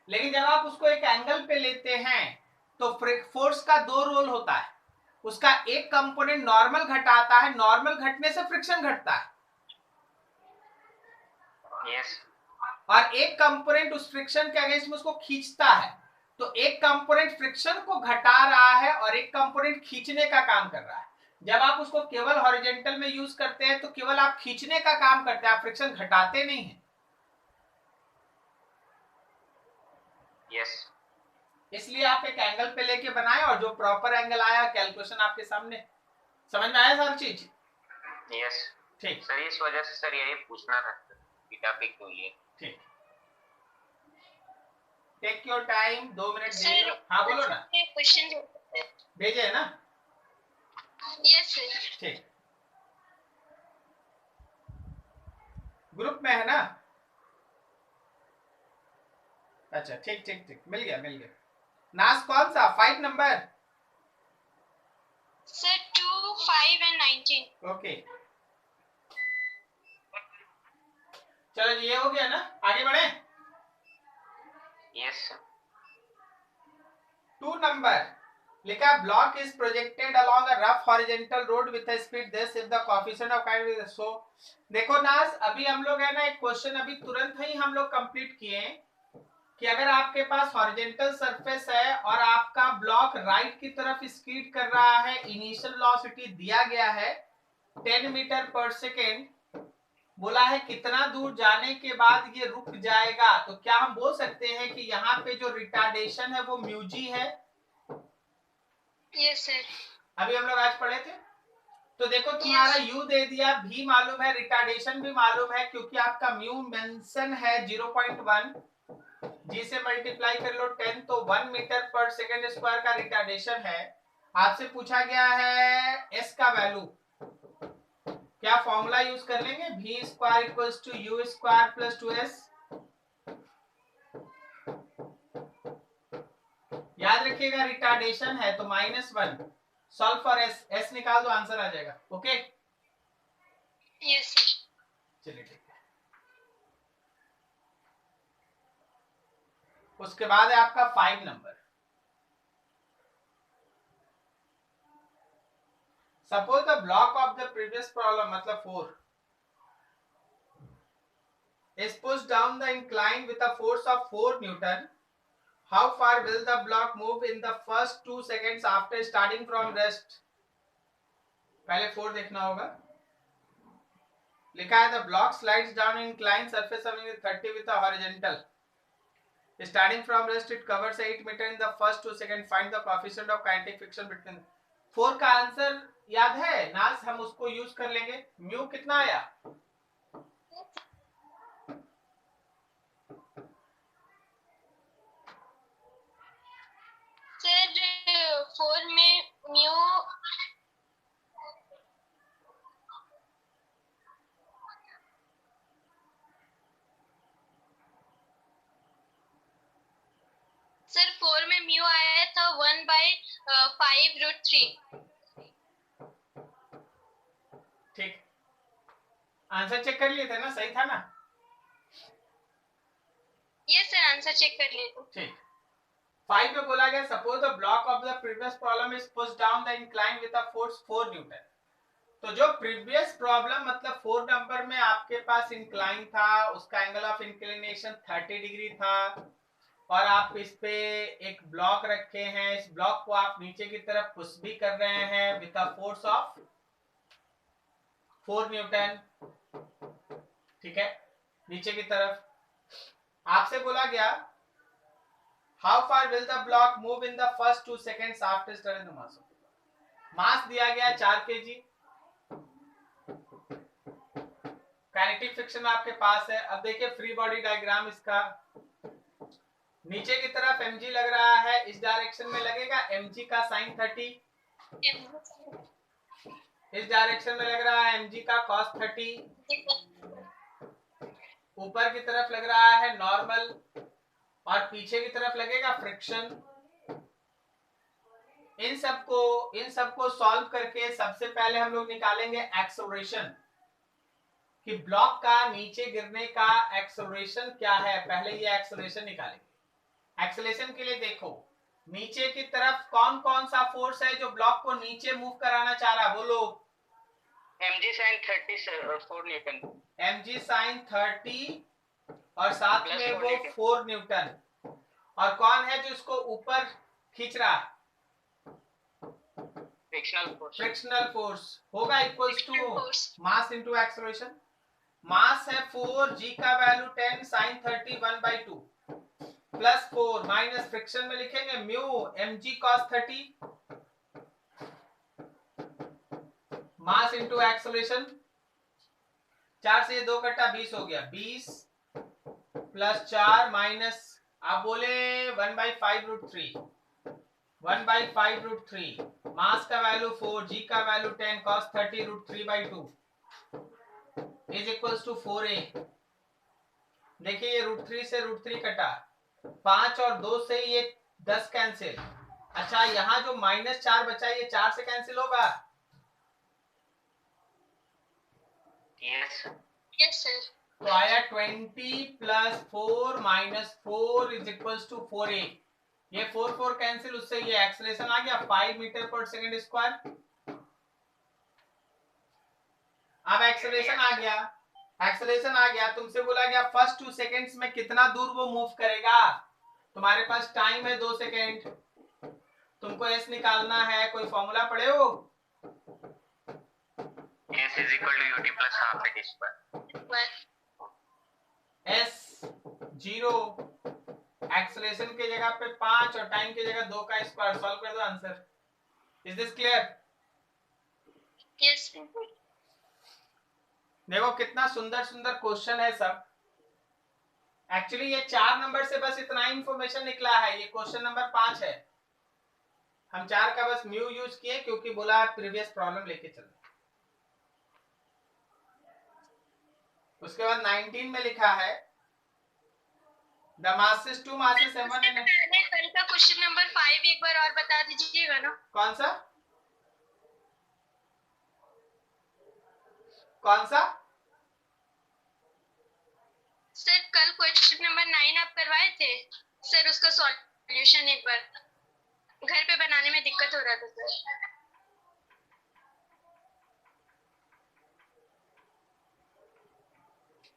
लेकिन जब आप उसको एक एंगल पे लेते हैं तो फोर्स का 2 रोल होता है। उसका एक कंपोनेंट नॉर्मल घटाता है, नॉर्मल घटने से फ्रिक्शन घटता है। यस। और एक कंपोनेंट उस फ्रिक्शन के अगेंस्ट में उसको खींचता है। तो एक कंपोनेंट फ्रिक्शन को घटा रहा है और एक कंपोनेंट खींचने का काम कर रहा है। जब आप उसको केवल हॉरिजेंटल में यूज करते हैं तो केवल आप खींचने का काम करते हैं, आप फ्रिक्शन घटाते नहीं हैं। यस इसलिए आप एक एंगल पे लेके बनाए और जो प्रॉपर एंगल आया कैलकुलेशन आपके सामने। समझ में आया सारी चीज? यस ठीक सर, इस वजह से सर यही पूछना था बीटा पे क्यों लिए। ठीक, टेक योर टाइम, 2 मिनट दे सर दो। हाँ बोलो ना, क्वेश्चन भेजे है ना? Yes sir. ठीक, ग्रुप में है ना? अच्छा ठीक ठीक ठीक, मिल गया मिल गया। नास कौन सा 5 नंबर? Sir 2, 5 and 19। ओके चलो जी, ये हो गया ना, आगे बढ़े। यस सर 2 नंबर लिखा, block is projected along a rough horizontal road with a speed this if the coefficient of kinetic with so. देखो नास, अभी हम लोग है ना एक क्वेश्चन अभी तुरंत ही हम लोग कंप्लीट किए कि अगर आपके पास हॉरिजॉन्टल सरफेस है और आपका ब्लॉक राइट की तरफ स्कीड कर रहा है, इनिशियल वेलोसिटी दिया गया है 10 मीटर पर सेकेंड, बोला है कितना दूर जाने के बाद ये रुक जाएगा, तो क्या हम बोल सकते हैं कि यहाँ पे जो रिटार्डेशन है वो म्यू जी है? Yes sir. अभी हम लोग आज पढ़े थे। तो देखो तुम्हारा यू दे दिया, भी मालूम है, रिटार्डेशन भी मालूम है, क्योंकि आपका म्यू मेंशन है 0.1, जी से मल्टीप्लाई कर लो 10, तो 1 मीटर पर सेकेंड स्क्वायर का रिटार्डेशन है। आपसे पूछा गया है एस का वैल्यू, क्या फॉर्मूला यूज कर लेंगे? v square equals to u square plus 2s। याद रखिएगा रिटार्डेशन है तो -1, सॉल्व फॉर s, s निकाल दो आंसर आ जाएगा। Okay yes sir. चलिए ठीक है। उसके बाद है आपका 5 number. Suppose the block of the previous problem, मतलब 4, is pushed down the incline with a force of 4 Newton. How far will the block move in the first 2 seconds after starting from rest? पहले 4 देखना होगा। लिखा है the block slides down inclined surface having 30 with a horizontal. Starting from rest, it covers 8 meter in the first 2 seconds. Find the coefficient of kinetic friction between. 4 का answer याद है नास, हम उसको यूज कर लेंगे। म्यू कितना आया? सर 4 में म्यू सर 4 में म्यू आया था 1/5√3। ठीक, आंसर चेक कर लिए थे ना, सही था ना? यस सर, आंसर चेक कर लिए थे। ठीक, 5 में बोला गया suppose the block of the previous problem is pushed down the incline with a force 4 Newton. तो जो प्रीवियस प्रॉब्लम मतलब 4 नंबर में आपके पास इंक्लाइन था, उसका एंगल ऑफ इंक्लिनेशन 30 डिग्री था, और आप इस पे एक ब्लॉक रखे हैं, इस ब्लॉक को आप नीचे की तरफ पुश भी कर रहे हैं with a force of 4 newton. ठीक है, नीचे की तरफ आपसे बोला गया how far will the block move in the first 2 seconds after starting the mass. Mass दिया गया 4 kg, काइनेटिक फ्रिक्शन आपके पास है। अब देखिए फ्री बॉडी डायग्राम इसका, नीचे की तरफ mg लग रहा है, इस डायरेक्शन में लगेगा mg का साइन 30, इस डायरेक्शन में लग रहा है mg का cos 30, ऊपर की तरफ लग रहा है नॉर्मल, और पीछे की तरफ लगेगा फ्रिक्शन। इन सबको सॉल्व करके सबसे पहले हम लोग निकालेंगे एक्सेलरेशन, कि ब्लॉक का नीचे गिरने का एक्सेलरेशन क्या है। पहले ये एक्सेलरेशन निकालेंगे। एक्सेलरेशन के लिए देखो नीचे की तरफ कौन कौन सा फोर्स है जो ब्लॉक को नीचे मूव कराना चाह रहा है, बोलो। mg sin 30 4 Newton, mg sin 30 और साथ Plus में 4 वो न्यूटन। 4 न्यूटन। और कौन है जो इसको ऊपर खींच रहा है? फ्रिक्शनल फोर्स होगा equals to Force. Mass into acceleration. Mass है 4, g का value 10 sin 30 1/2 plus 4 minus friction में लिखेंगे mu mg cos 30 mass into acceleration. 4 से 2 कटा 20 हो गया, 20 प्लस 4 माइनस आप बोले 1/5√3 1/5√3 मास का वैल्यू 4, g का value 10 cos 30 √3/2 is equals to 4a। देखिए ये √3 से √3 कटा, 5 और 2 से ये 10 कैंसिल। अच्छा यहाँ जो -4 बचा ये 4 से कैंसिल होगा। Yes Yes, sir. तो आया 20 plus 4 minus 4 is equals to 4a। ये 4 कैंसिल, उससे ये एक्सेलरेशन आ गया 5 मीटर पर सेकंड स्क्वायर। अब एक्सेलरेशन आ गया, तुमसे बोला गया फर्स्ट 2 सेकेंड्स में कितना दूर वो मूव करेगा। तुम्हारे पास टाइम है 2 सेकेंड, तुमको एस निकालना है। कोई फॉर्मूला पढ़े हो? S is equal to u t plus half a t square. Well, s 0 acceleration की जगह पे 5 और टाइम की जगह 2 का स्क्वायर। सॉल्व कर दो answer. Is this clear? yes, sir. देखो कितना सुंदर सुंदर क्वेश्चन है सब। एक्चुअली ये 4 नंबर से बस इतना इंफॉर्मेशन निकला है। ये क्वेश्चन नंबर 5 है। हम 4 का बस म्यू यूज किए क्योंकि बोला प्रीवियस प्रॉब्लम लेके चलो। उसके बाद 19 में लिखा है द मासेस 2 मासेस m1 उससे and पहले कल का क्वेश्चन नंबर 5 एक बार और बता दीजिएगा ना। कौन सा सर कल क्वेश्चन नंबर 9 आप करवाए थे सर, उसका सॉल्यूशन एक बार घर पे बनाने में दिक्कत हो रहा था सर।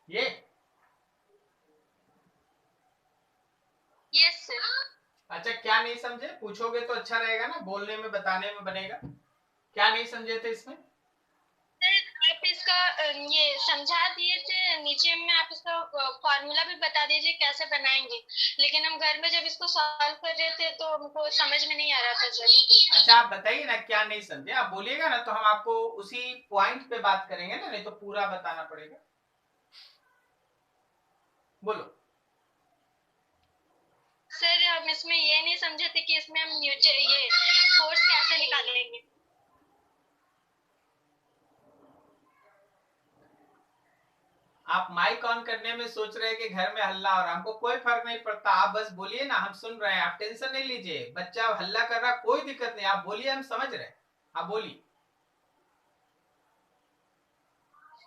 ये यस सर। अच्छा क्या नहीं समझे? पूछोगे तो अच्छा रहेगा ना, बोलने में बताने में बनेगा। क्या नहीं समझे थे इसमें? सर आप इसका ये समझा दिए थे, नीचे में आप इसका फॉर्मूला भी बता दीजिए कैसे बनाएंगे, लेकिन हम घर में जब इसको सॉल्व कर रहे थे तो हमको समझ में नहीं आ रहा था सर। अच्छा आप बताइए ना क्या नहीं समझे। आप बोलिएगा ना तो हम आपको उसी पॉइंट पे बात करेंगे ना, नहीं तो पूरा बताना पड़ेगा। बोलो। सर हम इसमें ये नहीं समझे थे कि इसमें हम ये फोर्स कैसे निकालेंगे। आप माइक ऑन करने में सोच रहे हैं कि घर में हल्ला हो रहा। हमको कोई फर्क नहीं पड़ता, आप बस बोलिए ना, हम सुन रहे हैं। आप टेंशन नहीं लीजिए, बच्चा हल्ला कर रहा कोई दिक्कत नहीं, आप बोलिए, हम समझ रहे हैं। आप बोलिए।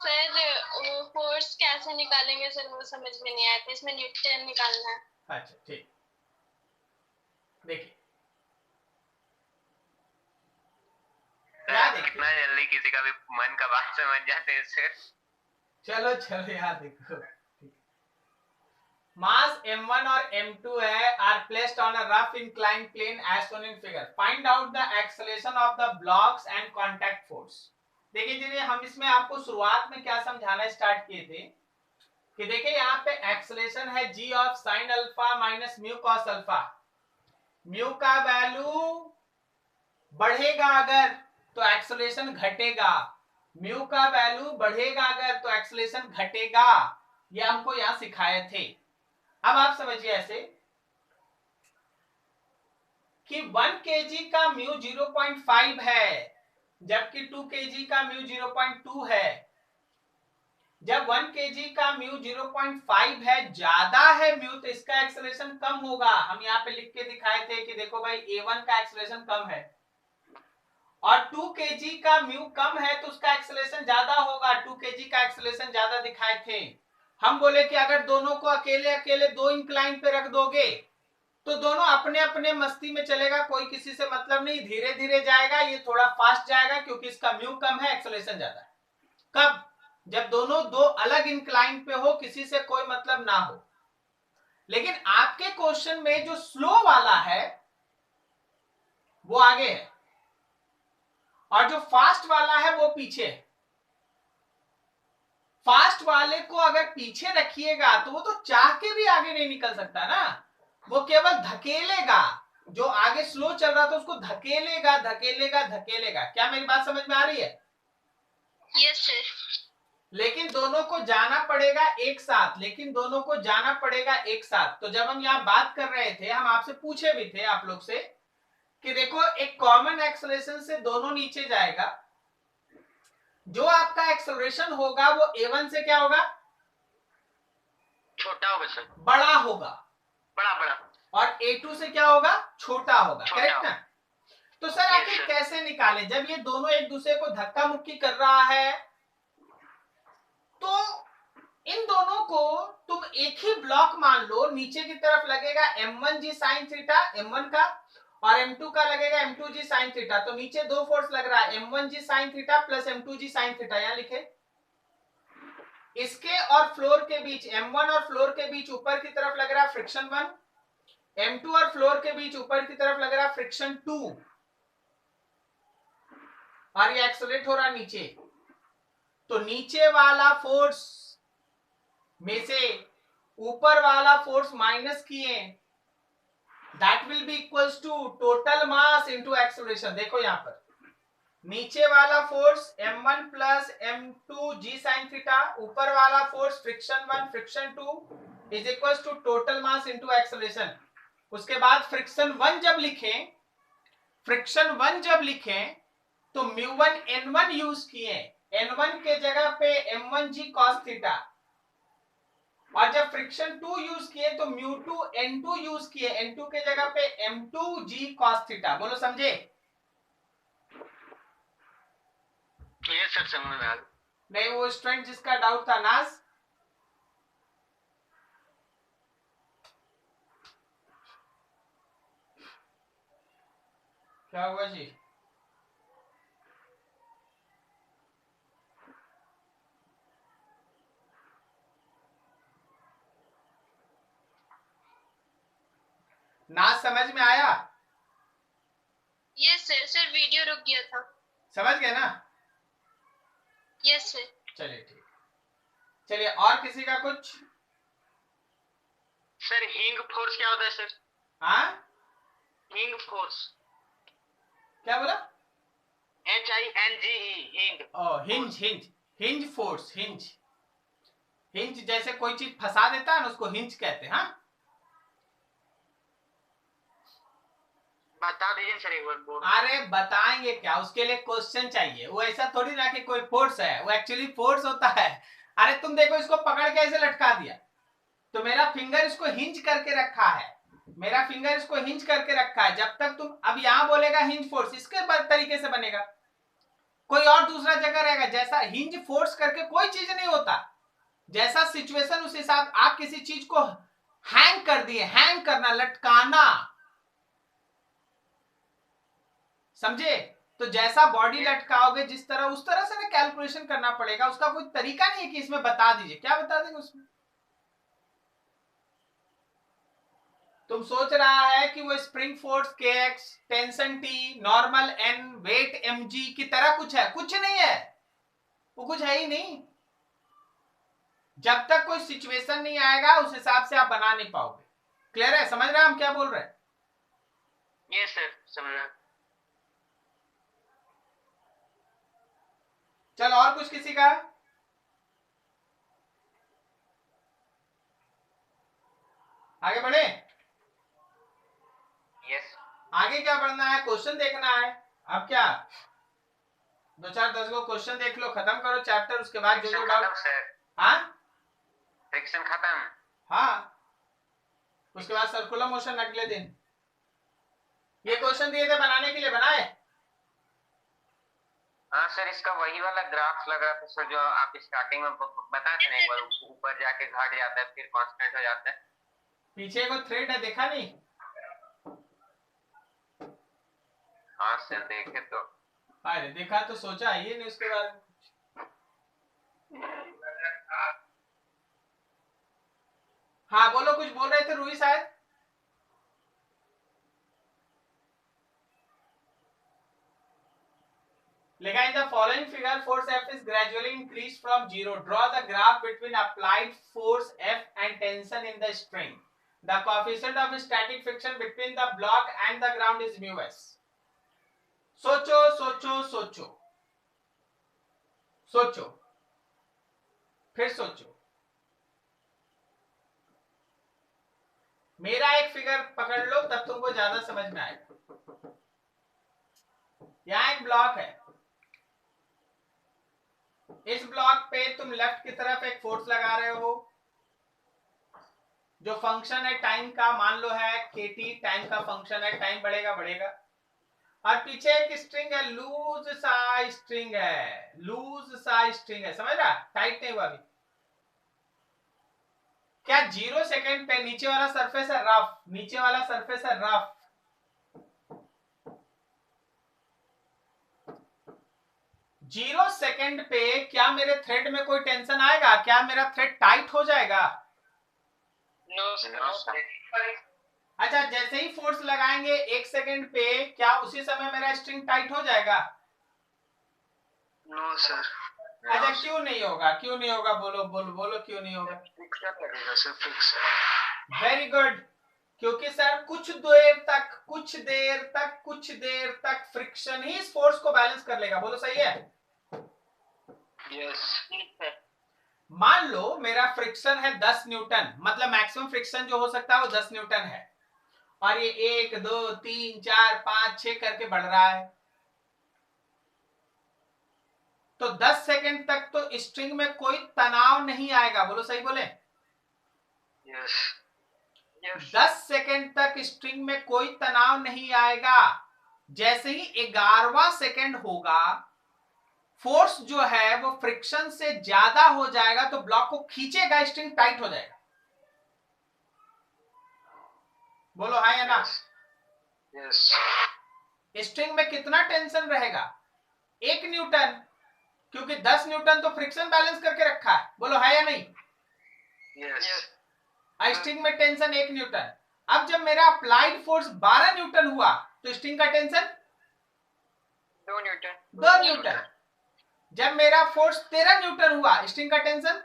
सर वो फोर्स कैसे निकालेंगे सर, वो समझ में नहीं आया था। इसमें न्यूटन निकालना है। अच्छा ठीक, देखिए इतना जल्दी किसी का भी मन का बात समझ जाते हैं सर। चलो चलो यार देखो, मास m1 और m2 है, are placed on a rough inclined plane as shown in figure. Find out the acceleration of the blocks and contact force. देखिए जी, हम इसमें आपको शुरुआत में क्या समझाना स्टार्ट किए थे कि देखिए यहाँ पे एक्सेलरेशन है g of sine alpha minus mu cos alpha. Mu का वैल्यू बढ़ेगा अगर तो एक्सेलरेशन घटेगा, म्यू का वैल्यू बढ़ेगा अगर तो एक्सेलरेशन घटेगा। ये हमको यहां सिखाए थे। अब आप समझिए ऐसे कि 1 kg का म्यू 0.5 है जबकि 2 kg का म्यू 0.2 है। जब 1 kg का म्यू 0.5 है, ज्यादा है म्यू, तो इसका एक्सेलरेशन कम होगा। हम यहाँ पे लिख के दिखाए थे कि देखो भाई a1 का एक्सेलरेशन कम है और 2 kg का म्यू कम है तो उसका एक्सेलरेशन ज्यादा होगा। 2 kg का एक्सेलरेशन ज्यादा दिखाए थे। हम बोले कि अगर दोनों को अकेले अकेले 2 इंक्लाइन पे रख दोगे तो दोनों अपने अपने मस्ती में चलेगा, कोई किसी से मतलब नहीं, धीरे धीरे जाएगा। ये थोड़ा फास्ट जाएगा क्योंकि इसका म्यू कम है, एक्सेलरेशन ज्यादा है। कब? जब दोनों 2 अलग इंक्लाइन पे हो, किसी से कोई मतलब ना हो। लेकिन आपके क्वेश्चन में जो स्लो वाला है वो आगे है। और जो फास्ट वाला है वो पीछे है। फास्ट वाले को अगर पीछे रखिएगा तो वो तो चाह के भी आगे नहीं निकल सकता ना, वो केवल धकेलेगा। जो आगे स्लो चल रहा था उसको धकेलेगा धकेलेगा धकेलेगा। क्या मेरी बात समझ में आ रही है? Yes sir. लेकिन दोनों को जाना पड़ेगा एक साथ, लेकिन दोनों को जाना पड़ेगा एक साथ। तो जब हम यहाँ बात कर रहे थे, हम आपसे पूछे भी थे आप लोग से कि देखो एक कॉमन एक्सेलरेशन से दोनों नीचे जाएगा, जो आपका एक्सेलरेशन होगा वो A1 से क्या होगा? छोटा होगा सर, बड़ा होगा। बड़ा बड़ा। और A2 से क्या होगा? छोटा होगा। छोटा। करेक्ट ना? तो सर Yes, आखिर sir. कैसे निकाले? जब ये दोनों एक दूसरे को धक्का मुक्की कर रहा है तो इन दोनों को तुम एक ही ब्लॉक मान लो। नीचे की तरफ लगेगा m1g sin थीटा m1 का, और m2 का लगेगा m2g sin थीटा। तो नीचे दो फोर्स लग रहा है, m1g sin theta plus m2g sin theta. यहां लिखे। इसके और फ्लोर के बीच, m1 और फ्लोर के बीच ऊपर की तरफ लग रहा है फ्रिक्शन 1, m2 और फ्लोर के बीच ऊपर की तरफ लग रहा है फ्रिक्शन 2, और ये एक्सेलरेट हो रहा है नीचे। तो नीचे वाला फोर्स में से ऊपर वाला फोर्स माइनस किए, that will be equals to total mass into acceleration. देखो यहां पर नीचे वाला force m1 plus m2g sin theta, ऊपर वाला force friction 1 friction 2 is equals to total mass into acceleration. उसके बाद फ्रिक्शन 1 जब लिखें, फ्रिक्शन 1 जब लिखें तो म्यू1 n1 यूज किए, n1 के जगह पे m1g cos थीटा, और जब फ्रिक्शन 2 यूज किए तो म्यू2 n2 यूज किए, n2 के जगह पे m2g cos थीटा। बोलो समझे? ये सर समझ में आ गया। नहीं, वो स्टूडेंट जिसका डाउट था नाज, क्या हुआ जी? नाज समझ में आया? Yes sir. सर वीडियो रुक गया था। समझ गए ना? Yes sir. चलिए ठीक। चलिए और किसी का कुछ? सर हिंग फोर्स क्या होता है सर? हाँ, हिंग फोर्स, क्या बोला? HINGE hinge. Oh hinge, hinge, hinge force. Hinge, hinge जैसे कोई चीज फंसा देता है ना, उसको हिंज कहते हैं। हाँ, बता दीजिए सर एक बार बोर्ड। अरे बताएंगे क्या, उसके लिए क्वेश्चन चाहिए। वो ऐसा थोड़ी ना कि कोई फोर्स है, वो एक्चुअली फोर्स होता है। अरे तुम देखो, इसको पकड़ के ऐसे लटका दिया तो मेरा फिंगर इसको हिंज करके रखा है, मेरा फिंगर इसको हिंज करके रखा है। जब तक तुम अब यहां बोलेगा हिंज फोर्स, इसके तरीके से बनेगा, कोई और दूसरा जगह रहेगा। जैसा हिंज फोर्स करके कोई चीज नहीं होता, जैसा सिचुएशन उस हिसाब। आप किसी चीज को हैंग कर दिए, हैंग करना, लटकाना, समझे? तो जैसा बॉडी लटकाओगे जिस तरह, उस तरह से ना कैलकुलेशन करना पड़ेगा। उसका कोई तरीका नहीं है कि इसमें बता दीजिए। क्या बता देंगे उसमें? तुम सोच रहा है कि वो spring force kx, tension t, normal n, weight mg की तरह कुछ है? कुछ नहीं है, वो कुछ है ही नहीं। जब तक कोई सिचुएशन नहीं आएगा उस हिसाब से आप बना नहीं पाओगे। क्लियर है? समझ रहे हैं हम क्या बोल रहे हैं? यस सर समझ रहा। चलो और कुछ किसी का? आगे बढ़े? यस आगे क्या बढ़ना है? क्वेश्चन देखना है। अब क्या 2-4-10 को क्वेश्चन देख लो, खत्म करो चैप्टर। उसके बाद जो जो खत्म डाउट। सर, हाँ फ्रिक्शन खत्म। हाँ, उसके बाद सर्कुलर मोशन अगले दिन। ये क्वेश्चन दिए थे बनाने के लिए, बनाए? हाँ सर, इसका वही वाला ग्राफ लग रहा था सर जो आप स्टार्टिंग में बताए थे ना, एक बार ऊपर जाके घट जाता है फिर कांस्टेंट हो जाता है। पीछे को थ्रेड है, देखा नहीं? हाँ सर देखे तो। अरे देखा तो सोचा ये नहीं उसके बारे में। हाँ बोलो, कुछ बोल रहे थे रूही शायद? लिखा in the following figure force F is gradually increased from 0. Draw the graph between applied force F and tension in the string. The coefficient of static friction between the block and the ground is mu s. सोचो सोचो सोचो सोचो, फिर सोचो। मेरा एक figure पकड़ लो तब तुमको ज्यादा समझ में आएगा। यहां एक ब्लॉक है, इस ब्लॉक पे तुम लेफ्ट की तरफ एक फोर्स लगा रहे हो जो फंक्शन है टाइम का, मान लो है kt, टाइम का फंक्शन है, टाइम बढ़ेगा बढ़ेगा। और पीछे एक स्ट्रिंग है, लूज सा स्ट्रिंग है, लूज सा स्ट्रिंग है, समझ रहा, टाइट नहीं हुआ अभी। क्या 0 सेकेंड पे नीचे वाला सरफेस है रफ, नीचे वाला सरफेस है रफ, 0 सेकेंड पे क्या मेरे थ्रेड में कोई टेंशन आएगा? क्या मेरा थ्रेड टाइट हो जाएगा? No sir. अच्छा, जैसे ही फोर्स लगाएंगे 1 सेकेंड पे, क्या उसी समय मेरा स्ट्रिंग टाइट हो जाएगा? No sir. अच्छा, क्यों नहीं होगा? क्यों नहीं होगा? बोलो बोलो बोलो, क्यों नहीं होगा? फिक्स लगेगा सर, फिक्स। Very good. क्योंकि सर कुछ देर तक फ्रिक्शन ही इस फोर्स को बैलेंस कर लेगा। बोलो सही है? यस। मान लो मेरा फ्रिक्शन है 10 न्यूटन, मतलब मैक्सिमम फ्रिक्शन जो हो सकता है वो 10 न्यूटन है, और ये 1 2 3 4 5 6 करके बढ़ रहा है, तो 10 सेकेंड तक तो स्ट्रिंग में कोई तनाव नहीं आएगा। बोलो सही बोले? यस। 10 सेकेंड तक स्ट्रिंग में कोई तनाव नहीं आएगा। जैसे ही 11वां सेकेंड होगा, फोर्स जो है वो फ्रिक्शन से ज्यादा हो जाएगा, तो ब्लॉक को खींचेगा, स्ट्रिंग टाइट हो जाएगा। बोलो हाँ या ना? यस। स्ट्रिंग में कितना टेंशन रहेगा? 1 न्यूटन, क्योंकि 10 न्यूटन तो फ्रिक्शन बैलेंस करके रखा है। बोलो हाँ या नहीं? यस। स्ट्रिंग में टेंशन 1 न्यूटन। अब जब मेरा अप्लाइड फोर्स 12 न्यूटन हुआ, तो स्ट्रिंग का टेंशन 2 न्यूटन। 2 न्यूटन। जब मेरा फोर्स 13 न्यूटन हुआ, स्ट्रिंग का टेंशन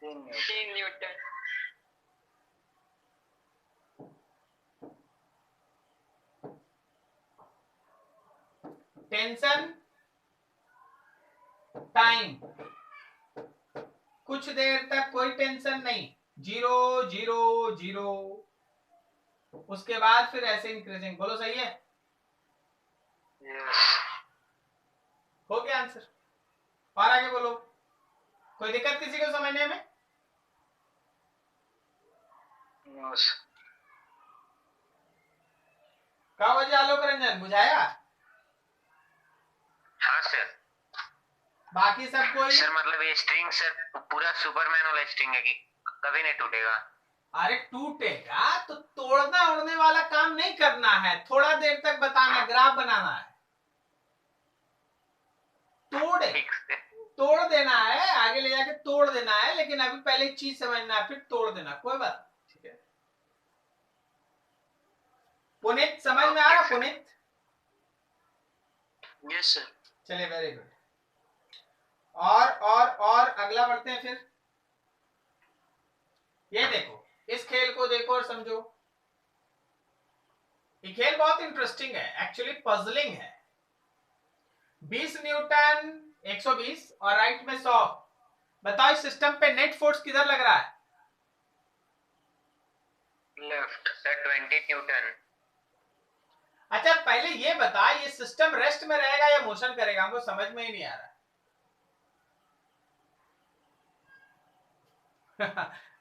3 न्यूटन। टेंशन, टाइम, कुछ देर तक कोई टेंशन नहीं, 0 0 0, उसके बाद फिर ऐसे इंक्रीजिंग। बोलो सही है? यस। हो गया आंसर। और आगे बोलो। कोई दिक्कत किसी को समझने में? नो। क्या वजह आलोक रंजन, बुझाया? हाँ सर। बाकी सब कोई? सर मतलब ये स्ट्रिंग सर पूरा सुपरमैन वाला स्ट्रिंग है कि कभी नहीं टूटेगा? अरे टूटेगा तो तोड़ना उड़ने वाला काम नहीं करना है, थोड़ा देर तक बताना, ग्राफ बनाना है। तोड़ देना है, आगे ले जाके तोड़ देना है, लेकिन अभी पहले चीज समझना है, फिर तोड़ देना, कोई बात। ठीक है पुनीत, समझ में आ रहा पुनीत? Yes sir. चलिए वेरी गुड। और अगला बढ़ते हैं फिर। ये देखो, इस खेल को देखो और समझो। ये खेल बहुत इंटरेस्टिंग है, एक्चुअली पजलिंग है। 20 न्यूटन 120 और राइट में 100। बताओ इस सिस्टम पे नेट फोर्स किधर लग रहा है? लेफ्ट। Sir 20 Newton. अच्छा पहले ये बता, ये सिस्टम रेस्ट में रहेगा या मोशन करेगा? हमको समझ में ही नहीं आ रहा।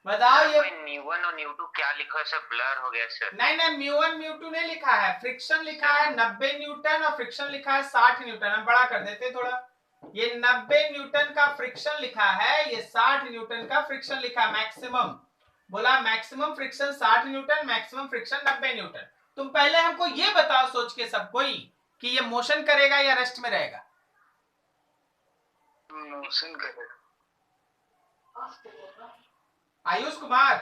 बताओ ये µ1 और µ2 क्या लिखा है सर? ब्लर हो गया सर। नहीं µ1 µ2 नहीं लिखा है, फ्रिक्शन लिखा है 90 न्यूटन और फ्रिक्शन लिखा है 60 न्यूटन। हम बड़ा कर देते थोड़ा। ये 90 न्यूटन का फ्रिक्शन लिखा है, ये 60 न्यूटन का फ्रिक्शन लिखा है। मैक्सिमम बोला, maximum friction 60 Newton, maximum friction 90 Newton. तुम पहले हमको ये बताओ सोच के सब कोई कि ये मोशन करेगा या रेस्ट में रहेगा? मोशन करेगा। आयुष कुमार,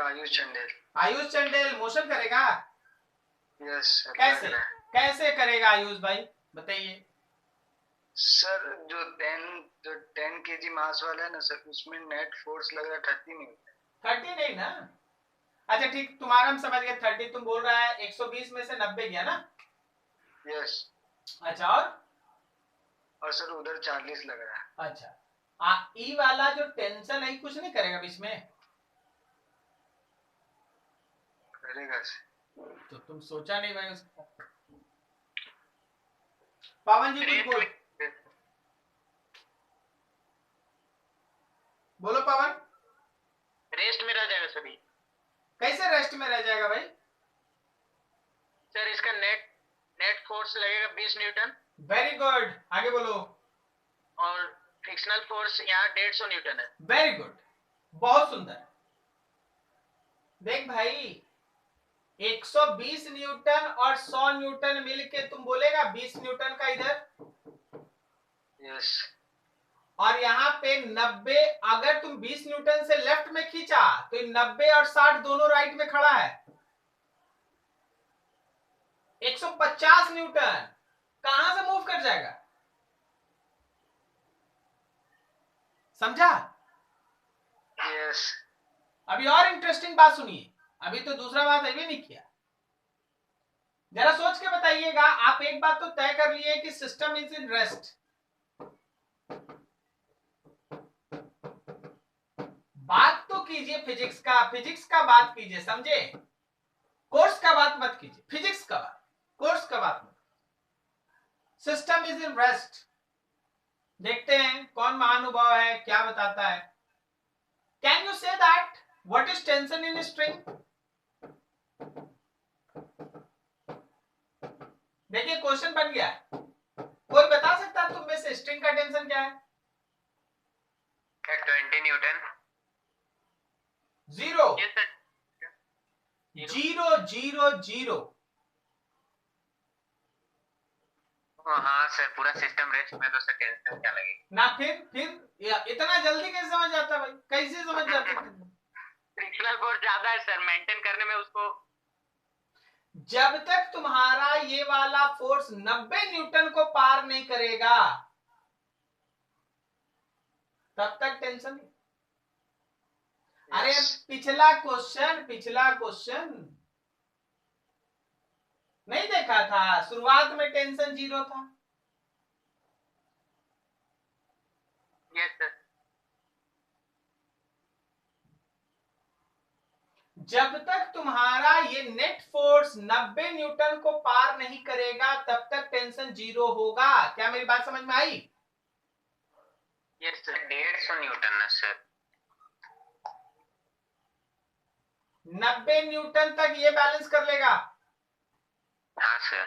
आयुष चंडेल। आयुष चंडेल मोशन करेगा? यस। कैसे कैसे करेगा आयुष भाई? बताइए। सर जो 10 kg मास वाला है ना सर, उसमें नेट फोर्स लग रहा है 30 न्यूटन। 30 नहीं ना। अच्छा ठीक, तुम्हारा हम समझ गए 30। तुम बोल रहा है 120 में से 90 गया ना। यस। अच्छा और सर उधर 40 लग रहा है। अच्छा ई वाला जो टेंशन है कुछ नहीं करेगा बीच में? करेगा सर। तो तुम सोचा नहीं भाई उसका। पवन जी कुछ बोल, बोलो पवन। रेस्ट में रह जाएगा सभी। कैसे रेस्ट में रह जाएगा भाई? सर इसका नेट फोर्स लगेगा 20 न्यूटन वेरी गुड, आगे बोलो। और फ्रिक्शनल फोर्स यहाँ 150 न्यूटन है। वेरी गुड, बहुत सुंदर। देख भाई 120 न्यूटन और 100 न्यूटन मिलके तुम बोलेगा 20 न्यूटन का इधर, यस। और यहाँ पे 90। अगर तुम 20 न्यूटन से लेफ्ट में खींचा तो 90 और 60 दोनों राइट में खड़ा है। 150 न्यूटन कहां से मूव कर जाएगा? समझा? यस। अभी और इंटरेस्टिंग बात सुनिए, अभी तो दूसरा बात अभी नहीं किया। जरा सोच के बताइएगा। आप एक बात तो तय कर लिए कि सिस्टम इज इन रेस्ट। बात तो कीजिए फिजिक्स का बात कीजिए, समझे? कोर्स का बात मत कीजिए, फिजिक्स का बात, कोर्स का बात मत। System is in rest. देखते हैं कौन महानुभाव है, क्या बताता है। Can you say that what is tension in string? देखिए क्वेश्चन बन गया। कोई बता सकता है तुम में से स्ट्रिंग का टेंशन क्या है? 20 न्यूटन। 0 ये सर 0 0 0। हाँ सर, पूरा सिस्टम रेस्ट में तो सर टेंशन क्या लगेगी ना। फिर इतना जल्दी कैसे समझ जाता भाई? कैसे समझ जाते? फ्रिक्शनल फोर्स ज्यादा है सर, मेंटेन करने में उसको। जब तक तुम्हारा ये वाला फोर्स 90 न्यूटन को पार नहीं करेगा तब तक टेंशन नहीं। अरे पिछला क्वेश्चन नहीं देखा था? शुरुआत में टेंशन 0 था। Yes sir. जब तक तुम्हारा ये नेट फोर्स 90 न्यूटन को पार नहीं करेगा तब तक टेंशन 0 होगा। क्या मेरी बात समझ में आई? Yes sir. 150 न्यूटन है सर। 90 न्यूटन तक ये बैलेंस कर लेगा। हाँ सर।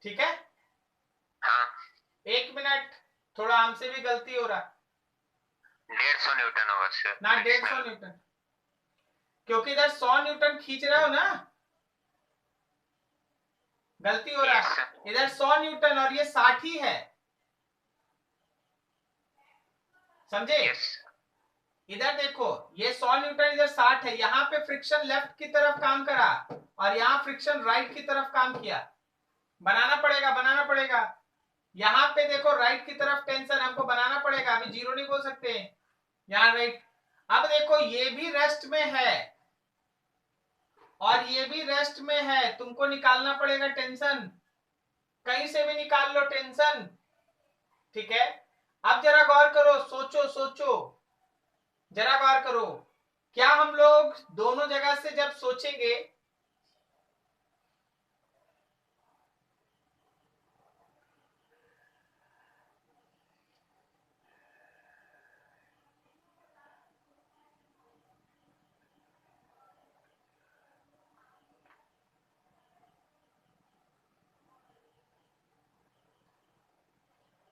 ठीक है। हाँ। 1 मिनट, थोड़ा हमसे भी गलती हो रहा। 150 न्यूटन होगा सर। ना 150 न्यूटन, क्योंकि इधर 100 न्यूटन खींच रहे हो ना, गलती हो रहा है। इधर 100 न्यूटन और ये 60 ही है, समझे? इधर देखो ये 100 न्यूटन, इधर 60 है। यहाँ पे फ्रिक्शन लेफ्ट की तरफ काम करा और यहाँ फ्रिक्शन राइट की तरफ काम किया। बनाना पड़ेगा। यहाँ पे देखो राइट की तरफ टेंशन हमको बनाना पड़ेगा, अभी 0 नहीं बोल सकते यहाँ राइट। अब देखो ये भी रेस्ट में है और ये भी रेस्ट में है, तुमको निकालना पड़ेगा टेंशन। कहीं से भी निकाल लो टेंशन, ठीक है? अब जरा गौर करो, सोचो जरा गौर करो। क्या हम लोग दोनों जगह से जब सोचेंगे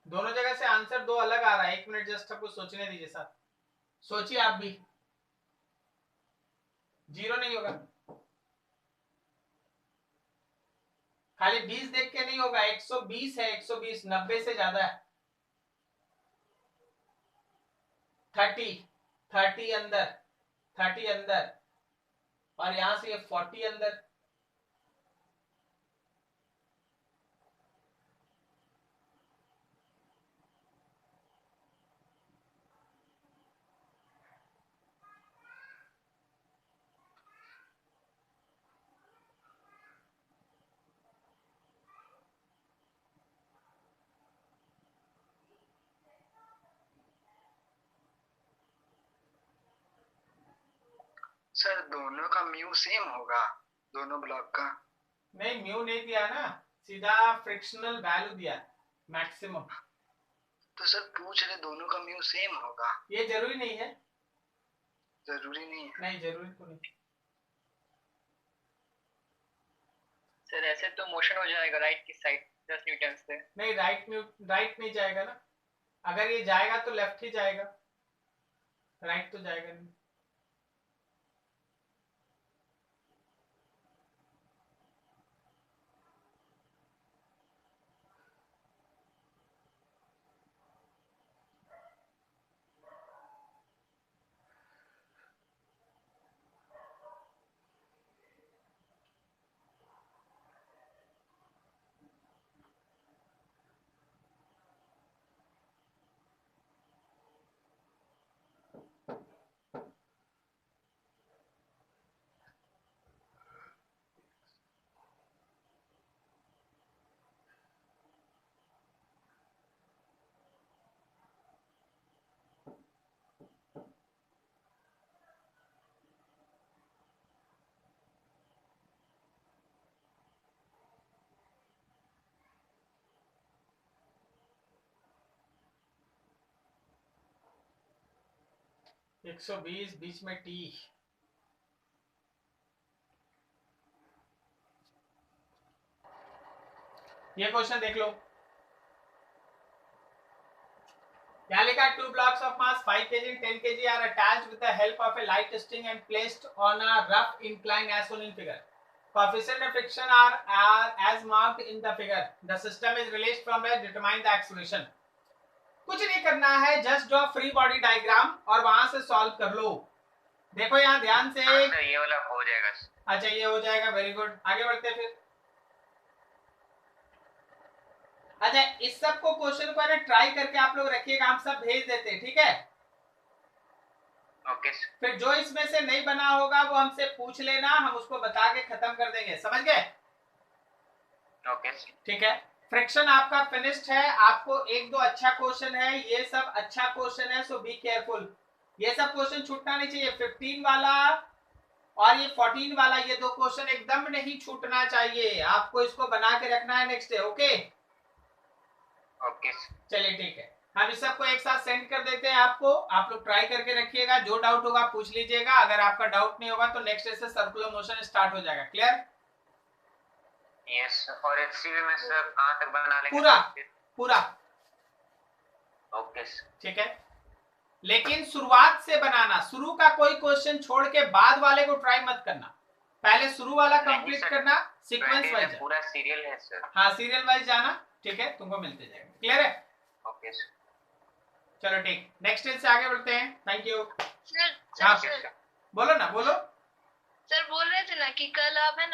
दोनों जगह से आंसर दो अलग आ रहा है। 1 मिनट जस्ट आपको सोचने दीजिए साहब, सोचिए आप भी। 0 नहीं होगा, खाली 20 देख के नहीं होगा। 120 है, 120 90 से ज्यादा है। 30 अंदर और यहां से ये 40 अंदर। सर दोनों का म्यू सेम होगा, दोनों ब्लॉक का? नहीं, म्यू नहीं दिया ना, सीधा फ्रिक्शनल वैल्यू दिया मैक्सिमम। तो सर पूछ रहे दोनों का म्यू सेम होगा? ये जरूरी नहीं है। जरूरी नहीं है। नहीं, जरूरी तो नहीं। सर ऐसे तो मोशन हो जाएगा राइट की साइड 10 न्यूटन से। नहीं, राइट नहीं जाएगा ना, अगर ये जाएगा तो लेफ्ट ही जाएगा, राइट तो जाएगा नहीं। एक 120 बीच में टी। ये क्वेश्चन देख लो, यहाँ लिखा 2 blocks of mass 5 kg and 10 kg are attached with the help of a light string and placed on a rough incline as shown in figure. Coefficient of friction are as marked in the figure. The system is released from rest. Determine the acceleration. कुछ नहीं करना है, just draw free body diagram और वहां से solve कर लो। देखो यहाँ ध्यान से। ये वाला हो जाएगा। अच्छा, ये हो जाएगा, वेरी गुड। आगे बढ़ते हैं फिर। अच्छा, इस सब को क्वेश्चन को ना ट्राई करके आप लोग रखिएगा, हम सब भेज देते हैं, ठीक है? ओके। फिर जो इसमें से नहीं बना होगा वो हमसे पूछ लेना, हम उसको बता के खत्म कर देंगे, समझ गए? ओके, ठीक है। फ्रिक्शन आपका फिनिश्ड है, आपको 1-2 अच्छा क्वेश्चन है, ये सब अच्छा क्वेश्चन है, सो बी केयरफुल। ये सब क्वेश्चन छूटना नहीं चाहिए। 15 वाला और ये 14 वाला, ये 2 क्वेश्चन एकदम नहीं छूटना चाहिए, आपको इसको बना के रखना है नेक्स्ट डे। ओके ओके, चलिए ठीक है, हम इस सबको एक साथ सेंड कर देते हैं आपको, आप लोग ट्राई करके रखिएगा, जो डाउट होगा पूछ लीजिएगा। अगर आपका डाउट नहीं होगा तो नेक्स्ट डे से सर्कुलर मोशन स्टार्ट हो जाएगा। क्लियर? यस। और एचसीवी में सर कहां तक बना लेंगे? पूरा। ओके, ठीक है, लेकिन शुरुआत से बनाना, शुरू का कोई क्वेश्चन छोड़ के बाद वाले को ट्राई मत करना, पहले शुरू वाला कंप्लीट करना, सीक्वेंस वाइज। पूरा सीरियल है सर। हाँ, सीरियल वाइज जाना, ठीक है, तुमको मिलते जाएगा। क्लियर है? Okay sir. चलो ठीक, नेक्स्ट डे से आगे बढ़ते हैं। Thank you. सर बोलो ना, बोलो। सर बोल रहे थे ना कि कल आप है ना